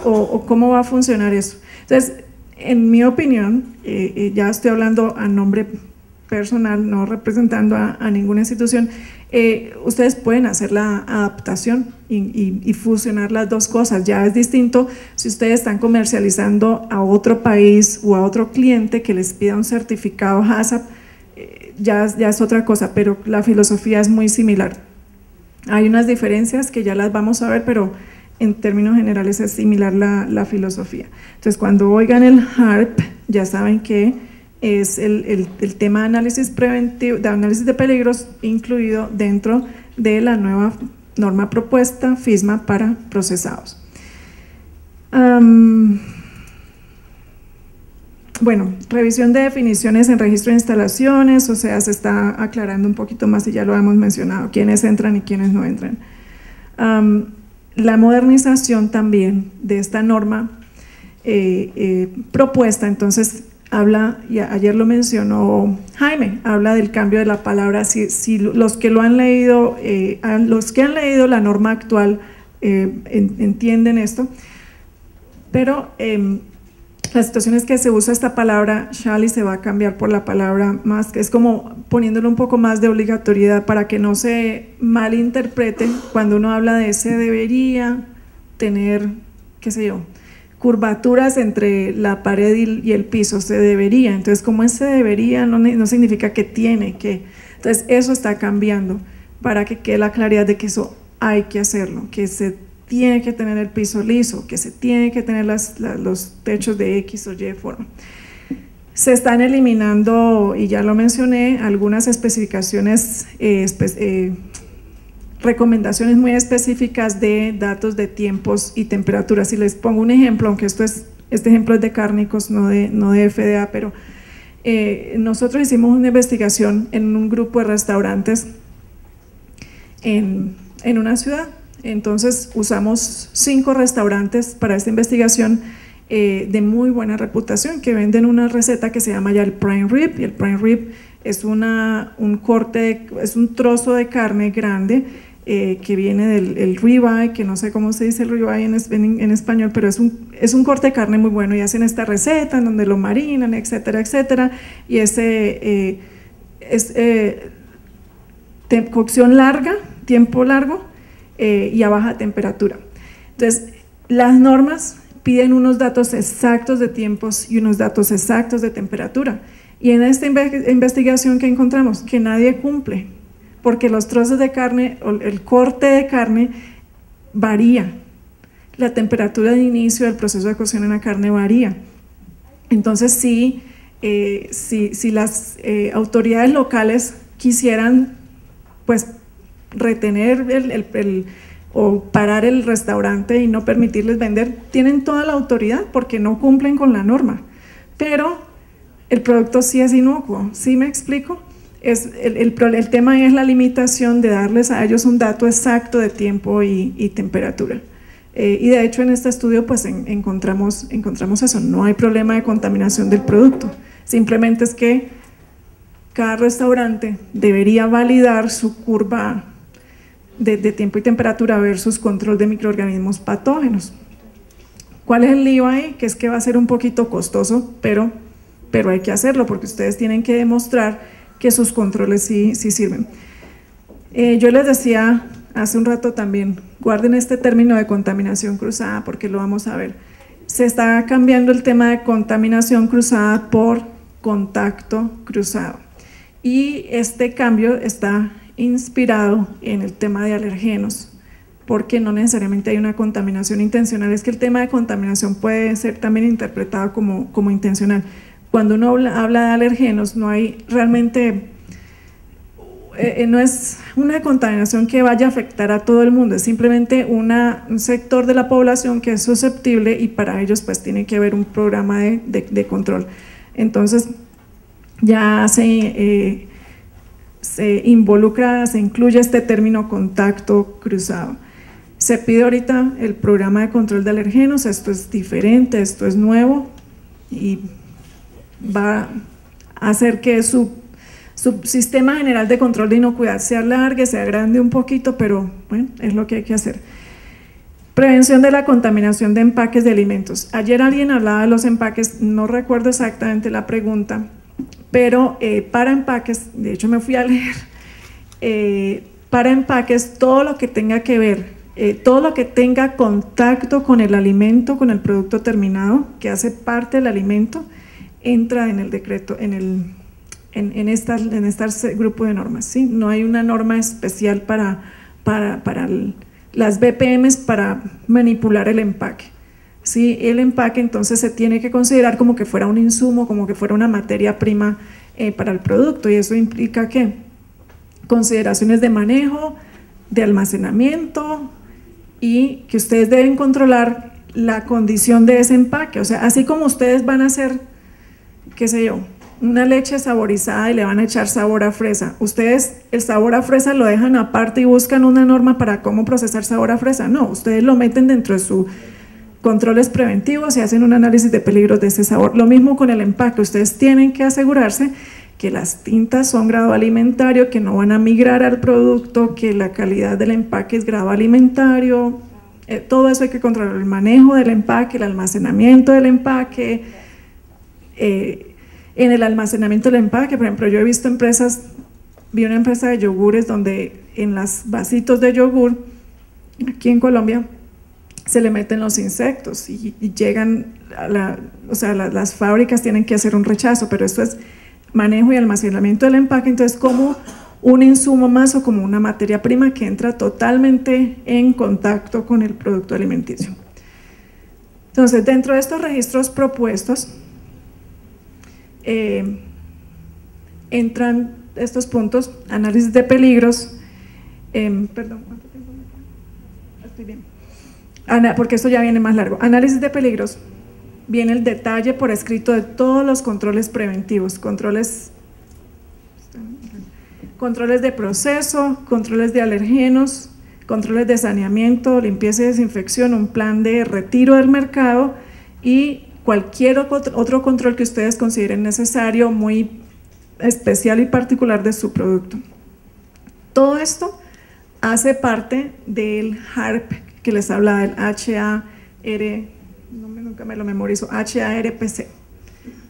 o cómo va a funcionar eso. Entonces, en mi opinión, ya estoy hablando a nombre personal, no representando a ninguna institución, ustedes pueden hacer la adaptación y fusionar las dos cosas. Ya es distinto si ustedes están comercializando a otro país o a otro cliente que les pida un certificado HACCP, ya es otra cosa, pero la filosofía es muy similar. Hay unas diferencias que ya las vamos a ver, pero en términos generales es similar la filosofía. Entonces, cuando oigan el HARP, ya saben que es el tema de análisis preventivo, de análisis de peligros, incluido dentro de la nueva norma propuesta FISMA para procesados. Bueno, revisión de definiciones en registro de instalaciones, o sea, se está aclarando un poquito más y ya lo hemos mencionado, quiénes entran y quiénes no entran. La modernización también de esta norma propuesta, entonces habla, y ayer lo mencionó Jaime, habla del cambio de la palabra. Si los que lo han leído, los que han leído la norma actual entienden esto, pero la situación es que se usa esta palabra shall y se va a cambiar por la palabra must, que es como poniéndole un poco más de obligatoriedad para que no se malinterprete cuando uno habla de se debería tener, qué sé yo, curvaturas entre la pared y el piso, se debería. Entonces, como es se debería, no significa que tiene que. Entonces, eso está cambiando para que quede la claridad de que eso hay que hacerlo, que se tiene que tener el piso liso, que se tiene que tener los techos de X o Y forma. Se están eliminando, y ya lo mencioné, algunas especificaciones, recomendaciones muy específicas de datos de tiempos y temperaturas. Si les pongo un ejemplo, aunque este ejemplo es de Cárnicos, no de FDA, pero nosotros hicimos una investigación en un grupo de restaurantes en una ciudad. Entonces usamos 5 restaurantes para esta investigación de muy buena reputación, que venden una receta que se llama ya el prime rib, y el prime rib es un trozo de carne grande que viene del ribeye, que no sé cómo se dice el ribeye en español, pero es un corte de carne muy bueno, y hacen esta receta en donde lo marinan, etcétera, etcétera, y cocción larga, tiempo largo, y a baja temperatura. Entonces, las normas piden unos datos exactos de tiempos y unos datos exactos de temperatura, y en esta investigación que encontramos que nadie cumple, porque los trozos de carne o el corte de carne varía, la temperatura de inicio del proceso de cocción en la carne varía. Entonces, si las autoridades locales quisieran pues retener o parar el restaurante y no permitirles vender, tienen toda la autoridad porque no cumplen con la norma, pero el producto sí es inocuo, ¿sí me explico? El tema es la limitación de darles a ellos un dato exacto de tiempo y temperatura. Y de hecho en este estudio pues encontramos eso, no hay problema de contaminación del producto, simplemente es que cada restaurante debería validar su curva de tiempo y temperatura versus control de microorganismos patógenos. ¿Cuál es el lío ahí? Que es que va a ser un poquito costoso, pero hay que hacerlo porque ustedes tienen que demostrar que sus controles sí sirven. Yo les decía hace un rato también, guarden este término de contaminación cruzada porque lo vamos a ver. Se está cambiando el tema de contaminación cruzada por contacto cruzado. Y este cambio está inspirado en el tema de alergenos, porque no necesariamente hay una contaminación intencional, es que el tema de contaminación puede ser también interpretado como intencional. Cuando uno habla de alergenos, no hay realmente, no es una contaminación que vaya a afectar a todo el mundo, es simplemente un sector de la población que es susceptible y para ellos pues tiene que haber un programa de control. Entonces ya se involucra, se incluye este término contacto cruzado. Se pide ahorita el programa de control de alergenos, esto es diferente, esto es nuevo y va a hacer que su sistema general de control de inocuidad se alargue, se agrande un poquito, pero bueno, es lo que hay que hacer. Prevención de la contaminación de empaques de alimentos. Ayer alguien hablaba de los empaques, no recuerdo exactamente la pregunta, pero para empaques, de hecho me fui a leer, para empaques todo lo que tenga que ver, todo lo que tenga contacto con el alimento, con el producto terminado, que hace parte del alimento, entra en el decreto, en este grupo de normas, ¿sí? No hay una norma especial para las BPMs para manipular el empaque. ¿Sí? El empaque entonces se tiene que considerar como que fuera un insumo, como que fuera una materia prima para el producto, y eso implica que consideraciones de manejo, de almacenamiento, y que ustedes deben controlar la condición de ese empaque. O sea, así como ustedes van a hacer, qué sé yo, una leche saborizada y le van a echar sabor a fresa, ustedes el sabor a fresa lo dejan aparte y buscan una norma para cómo procesar sabor a fresa. No, ustedes lo meten dentro de sus controles preventivos y hacen un análisis de peligros de ese sabor. Lo mismo con el empaque, ustedes tienen que asegurarse que las tintas son grado alimentario, que no van a migrar al producto, que la calidad del empaque es grado alimentario, todo eso hay que controlar, el manejo del empaque, el almacenamiento del empaque. En el almacenamiento del empaque, por ejemplo, yo he visto vi una empresa de yogures donde en los vasitos de yogur, aquí en Colombia, se le meten los insectos y llegan, las fábricas tienen que hacer un rechazo, pero esto es manejo y almacenamiento del empaque, entonces como un insumo más o como una materia prima que entra totalmente en contacto con el producto alimenticio. Entonces, dentro de estos registros propuestos, entran estos puntos: análisis de peligros, perdón, ¿cuánto tiempo me queda? Estoy bien. Porque esto ya viene más largo. Análisis de peligros, viene el detalle por escrito de todos los controles preventivos, controles de proceso, controles de alergenos, controles de saneamiento, limpieza y desinfección, un plan de retiro del mercado y cualquier otro control que ustedes consideren necesario, muy especial y particular de su producto. Todo esto hace parte del HARP que les hablaba, del nunca me lo memorizo, HARPC.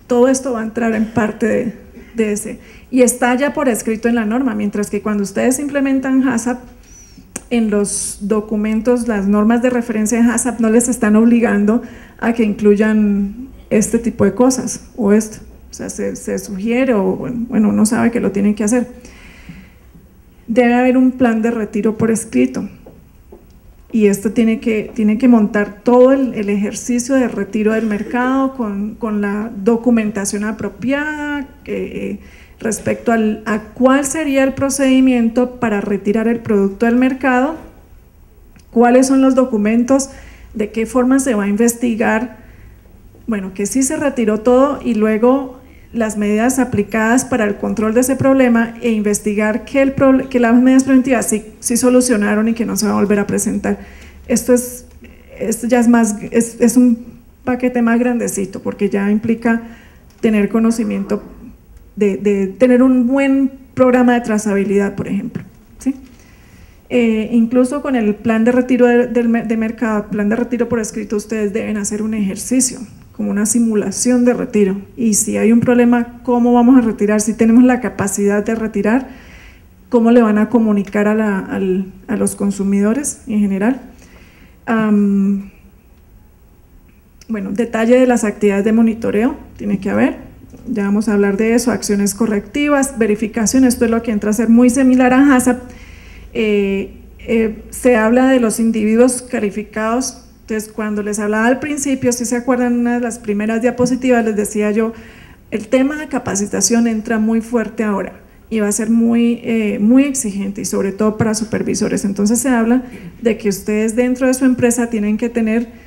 Todo esto va a entrar en parte de ese, y está ya por escrito en la norma, mientras que cuando ustedes implementan HACCP, en los documentos, las normas de referencia de HACCP no les están obligando a que incluyan este tipo de cosas o esto, o sea, se sugiere o bueno, uno sabe que lo tienen que hacer. Debe haber un plan de retiro por escrito y esto tiene que montar todo el ejercicio de retiro del mercado con la documentación apropiada respecto a cuál sería el procedimiento para retirar el producto del mercado, cuáles son los documentos, de qué forma se va a investigar, bueno, que sí se retiró todo y luego las medidas aplicadas para el control de ese problema e investigar que las medidas preventivas sí solucionaron y que no se va a volver a presentar. Esto ya es un paquete más grandecito, porque ya implica tener conocimiento de tener un buen programa de trazabilidad, por ejemplo, ¿sí? Incluso con el plan de retiro de mercado, plan de retiro por escrito, ustedes deben hacer un ejercicio, como una simulación de retiro, y si hay un problema, ¿cómo vamos a retirar? Si tenemos la capacidad de retirar, ¿cómo le van a comunicar a los consumidores en general? Bueno, detalle de las actividades de monitoreo, tiene que haber, ya vamos a hablar de eso, acciones correctivas, verificación, esto es lo que entra a ser muy similar a HACCP. Se habla de los individuos calificados. Entonces, cuando les hablaba al principio, si se acuerdan, en una de las primeras diapositivas les decía yo, el tema de capacitación entra muy fuerte ahora y va a ser muy exigente, y sobre todo para supervisores. Entonces se habla de que ustedes dentro de su empresa tienen que tener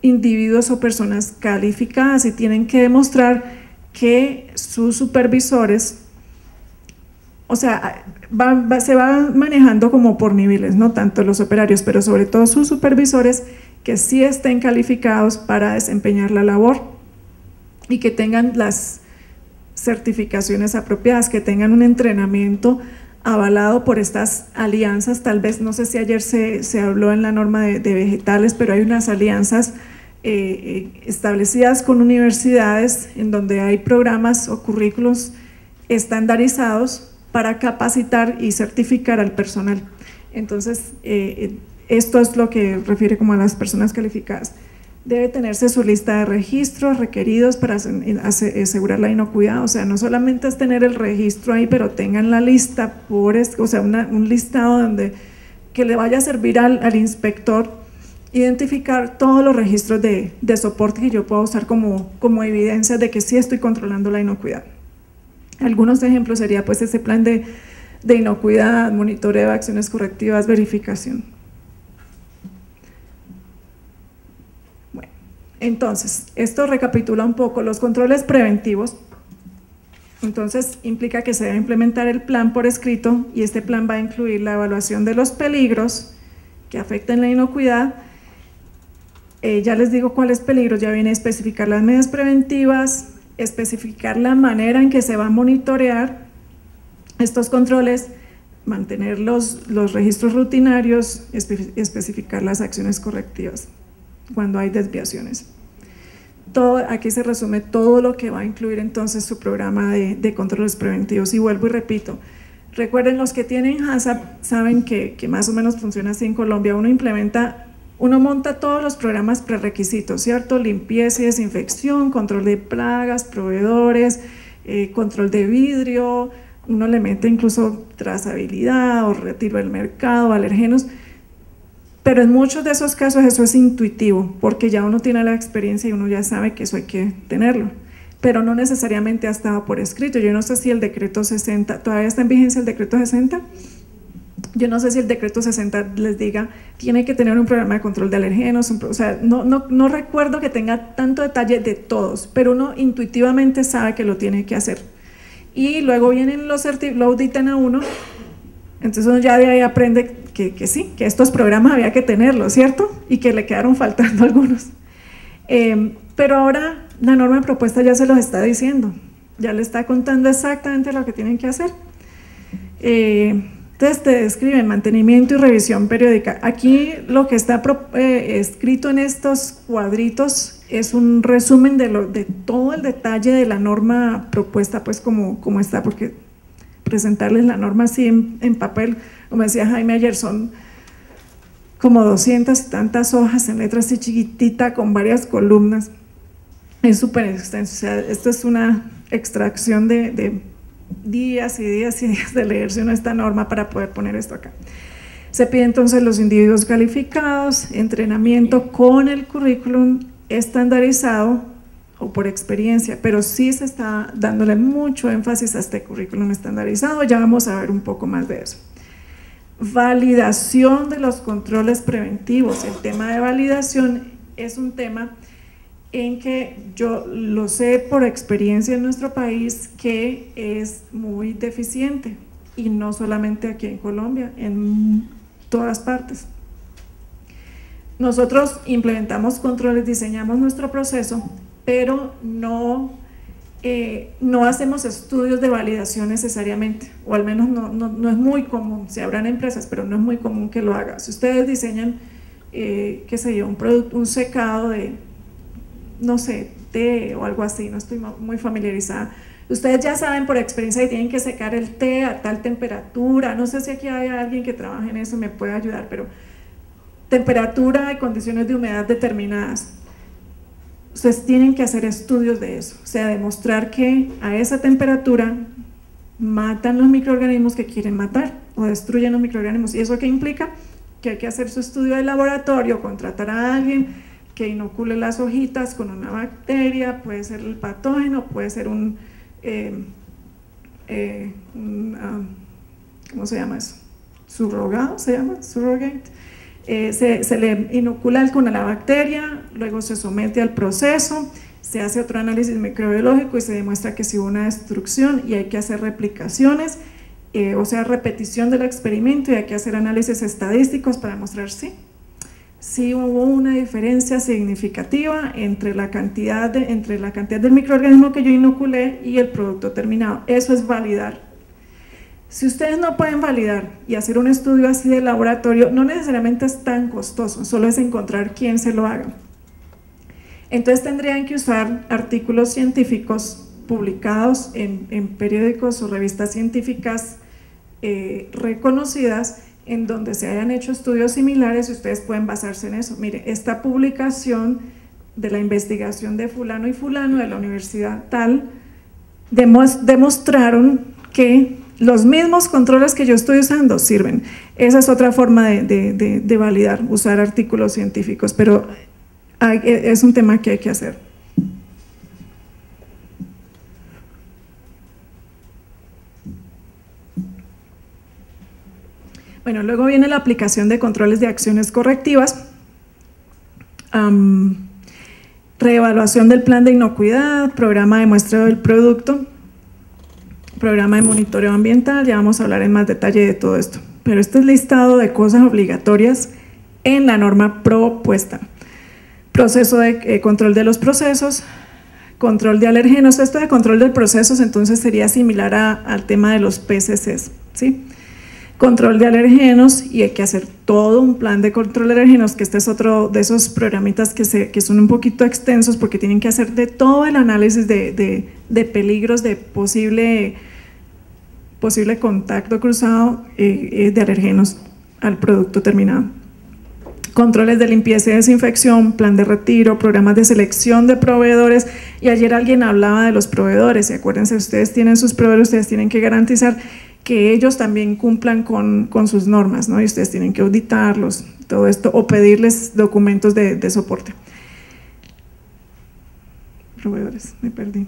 individuos o personas calificadas y tienen que demostrar que sus supervisores, o sea, se va manejando como por niveles, no tanto los operarios, pero sobre todo sus supervisores, que sí estén calificados para desempeñar la labor y que tengan las certificaciones apropiadas, que tengan un entrenamiento avalado por estas alianzas. Tal vez, no sé si ayer se habló en la norma de vegetales, pero hay unas alianzas establecidas con universidades en donde hay programas o currículos estandarizados para capacitar y certificar al personal. Entonces, esto es lo que refiere como a las personas calificadas. Debe tenerse su lista de registros requeridos para asegurar la inocuidad, o sea, no solamente es tener el registro ahí, pero tengan la lista, o sea, un listado que le vaya a servir al inspector identificar todos los registros de soporte que yo pueda usar como evidencia de que sí estoy controlando la inocuidad. Algunos ejemplos sería pues ese plan de inocuidad, monitoreo, acciones correctivas, verificación. Bueno, entonces, esto recapitula un poco los controles preventivos. Entonces, implica que se debe implementar el plan por escrito, y este plan va a incluir la evaluación de los peligros que afecten la inocuidad. Ya les digo cuáles peligros, ya viene a especificar las medidas preventivas, especificar la manera en que se va a monitorear estos controles, mantener los registros rutinarios, especificar las acciones correctivas cuando hay desviaciones. Aquí se resume todo lo que va a incluir entonces su programa de controles preventivos. Y vuelvo y repito, recuerden, los que tienen HACCP saben que más o menos funciona así en Colombia. Uno monta todos los programas prerequisitos, ¿cierto? Limpieza y desinfección, control de plagas, proveedores, control de vidrio, uno le mete incluso trazabilidad o retiro del mercado, alergenos, pero en muchos de esos casos eso es intuitivo, porque ya uno tiene la experiencia y uno ya sabe que eso hay que tenerlo, pero no necesariamente ha estado por escrito. Yo no sé si el decreto 60, ¿todavía está en vigencia el decreto 60? Yo no sé si el decreto 60 les diga, tiene que tener un programa de control de alergenos, o sea, no recuerdo que tenga tanto detalle de todos, pero uno intuitivamente sabe que lo tiene que hacer. Y luego vienen lo auditan a uno, entonces uno ya de ahí aprende que sí, que estos programas había que tenerlos, ¿cierto? Y que le quedaron faltando algunos. Pero ahora la norma propuesta ya se los está diciendo, ya le está contando exactamente lo que tienen que hacer. Entonces te describen mantenimiento y revisión periódica. Aquí lo que está escrito en estos cuadritos es un resumen de todo el detalle de la norma propuesta, pues como está, porque presentarles la norma así en papel, como decía Jaime ayer, son como 200 y tantas hojas en letra así chiquitita con varias columnas, es súper extenso. O sea, esto es una extracción de días y días y días de leerse esta norma para poder poner esto acá. Se pide entonces los individuos calificados, entrenamiento con el currículum estandarizado o por experiencia, pero sí se está dándole mucho énfasis a este currículum estandarizado. Ya vamos a ver un poco más de eso. Validación de los controles preventivos. El tema de validación es un tema en que yo lo sé por experiencia en nuestro país que es muy deficiente, y no solamente aquí en Colombia, en todas partes. Nosotros implementamos controles, diseñamos nuestro proceso, pero no hacemos estudios de validación necesariamente, o al menos no es muy común. Si habrán empresas, pero no es muy común que lo hagan. Si ustedes diseñan, qué sé yo, un secado de, no sé, té o algo así, no estoy muy familiarizada, ustedes ya saben por experiencia que tienen que secar el té a tal temperatura. No sé si aquí hay alguien que trabaje en eso y me puede ayudar, pero temperatura y condiciones de humedad determinadas. Ustedes tienen que hacer estudios de eso, o sea, demostrar que a esa temperatura matan los microorganismos que quieren matar o destruyen los microorganismos. ¿Y eso qué implica? Que hay que hacer su estudio de laboratorio, contratar a alguien que inocule las hojitas con una bacteria, puede ser el patógeno, puede ser ¿cómo se llama eso? ¿Surrogado se llama? ¿Surrogate? Se le inocula con la bacteria, luego se somete al proceso, se hace otro análisis microbiológico y se demuestra que sí hubo una destrucción y hay que hacer replicaciones, o sea, repetición del experimento, y hay que hacer análisis estadísticos para demostrar sí hubo una diferencia significativa entre la cantidad del microorganismo que yo inoculé y el producto terminado. Eso es validar. Si ustedes no pueden validar y hacer un estudio así de laboratorio, no necesariamente es tan costoso, solo es encontrar quién se lo haga. Entonces tendrían que usar artículos científicos publicados en periódicos o revistas científicas reconocidas, en donde se hayan hecho estudios similares, y ustedes pueden basarse en eso. Mire, esta publicación de la investigación de fulano y fulano de la universidad tal demostraron que los mismos controles que yo estoy usando sirven. Esa es otra forma de validar, usar artículos científicos, pero es un tema que hay que hacer. Bueno, luego viene la aplicación de controles de acciones correctivas, reevaluación del plan de inocuidad, programa de muestreo del producto, programa de monitoreo ambiental. Ya vamos a hablar en más detalle de todo esto, pero este es listado de cosas obligatorias en la norma propuesta. Proceso de control de los procesos, control de alergenos. Esto de control de procesos entonces sería similar al tema de los PCCs, ¿sí? Control de alergenos, y hay que hacer todo un plan de control de alergenos, que este es otro de esos programitas que son un poquito extensos, porque tienen que hacer de todo el análisis de peligros, de posible contacto cruzado de alergenos al producto terminado. Controles de limpieza y desinfección, plan de retiro, programas de selección de proveedores. Y ayer alguien hablaba de los proveedores, y acuérdense, ustedes tienen sus proveedores, ustedes tienen que garantizar que ellos también cumplan con sus normas, ¿no? Y ustedes tienen que auditarlos, todo esto, o pedirles documentos de soporte. Proveedores, me perdí.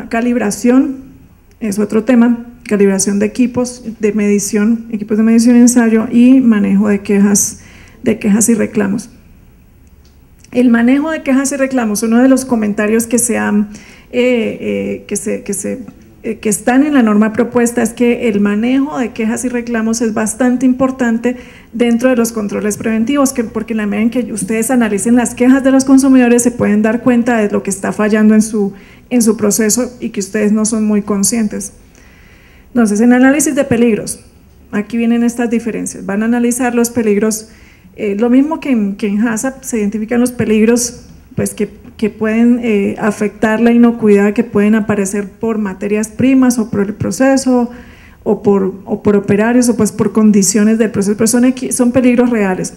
Calibración es otro tema, calibración de equipos de medición, equipos de medición y ensayo, y manejo de quejas y reclamos. El manejo de quejas y reclamos, uno de los comentarios que están en la norma propuesta, es que el manejo de quejas y reclamos es bastante importante dentro de los controles preventivos, porque en la medida en que ustedes analicen las quejas de los consumidores se pueden dar cuenta de lo que está fallando en su proceso y que ustedes no son muy conscientes. Entonces, en análisis de peligros, aquí vienen estas diferencias. Van a analizar los peligros, lo mismo que en HACCP se identifican los peligros pues que pueden afectar la inocuidad, que pueden aparecer por materias primas o por el proceso o por operarios o pues por condiciones del proceso, pero son peligros reales.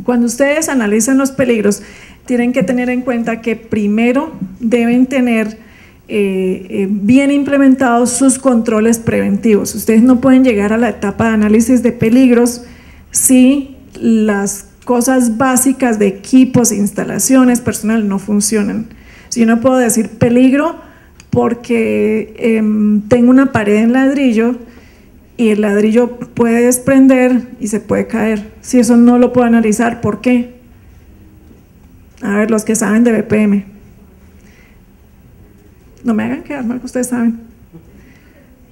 Cuando ustedes analizan los peligros, tienen que tener en cuenta que primero deben tener bien implementados sus controles preventivos. Ustedes no pueden llegar a la etapa de análisis de peligros si las cosas básicas de equipos, instalaciones, personal no funcionan. Si yo no puedo decir peligro porque tengo una pared en ladrillo y el ladrillo puede desprender y se puede caer. Si eso no lo puedo analizar, ¿por qué? A ver, los que saben de BPM. No me hagan quedar mal, que ustedes saben.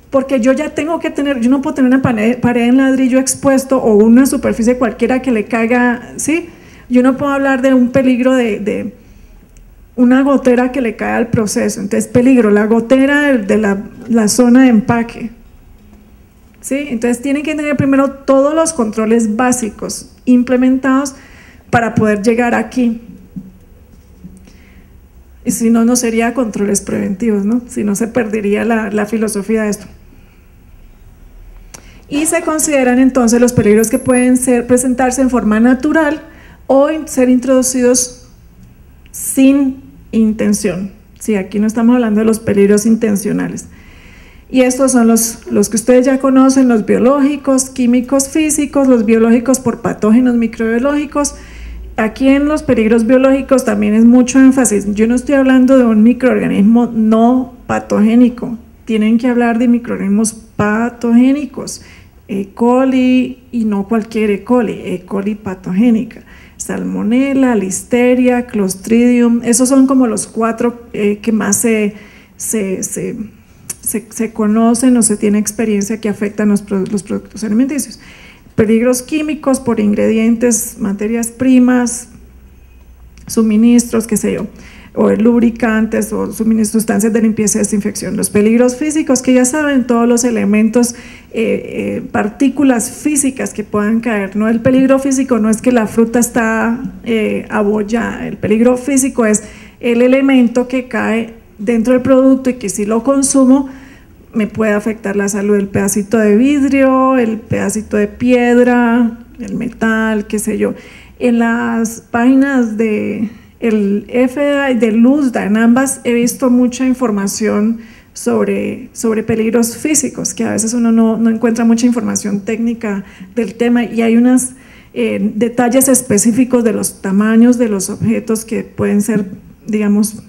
Porque yo ya tengo que tener, yo no puedo tener una pared en ladrillo expuesto o una superficie cualquiera que le caiga, ¿sí? Yo no puedo hablar de un peligro de una gotera que le cae al proceso. Entonces, peligro, la gotera de la zona de empaque. ¿Sí? Entonces, tienen que tener primero todos los controles básicos implementados para poder llegar aquí. Y si no, no sería controles preventivos, ¿no? Si no, se perdería la filosofía de esto. Y se consideran entonces los peligros que pueden presentarse en forma natural o ser introducidos sin intención. Sí, aquí no estamos hablando de los peligros intencionales. Y estos son los que ustedes ya conocen, los biológicos, químicos, físicos, los biológicos por patógenos microbiológicos. Aquí en los peligros biológicos también es mucho énfasis. Yo no estoy hablando de un microorganismo no patogénico, tienen que hablar de microorganismos patogénicos, E. coli y no cualquier E. coli, E. coli patogénica, Salmonella, Listeria, Clostridium, esos son como los 4 que más se conocen o se tiene experiencia que afectan los productos alimenticios. Peligros químicos por ingredientes, materias primas, suministros, qué sé yo, o lubricantes o sustancias de limpieza y desinfección. Los peligros físicos, que ya saben, todos los elementos, partículas físicas que puedan caer. No, el peligro físico no es que la fruta está abollada, el peligro físico es el elemento que cae dentro del producto y que si lo consumo me puede afectar la salud, el pedacito de vidrio, el pedacito de piedra, el metal, qué sé yo. En las páginas de el FDA y del USDA, en ambas he visto mucha información sobre peligros físicos, que a veces uno no encuentra mucha información técnica del tema, y hay unos detalles específicos de los tamaños de los objetos que pueden ser, digamos,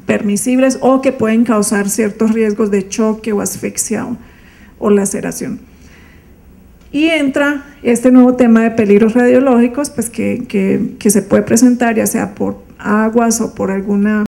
permisibles o que pueden causar ciertos riesgos de choque o asfixia o laceración. Y entra este nuevo tema de peligros radiológicos, pues que se puede presentar ya sea por aguas o por alguna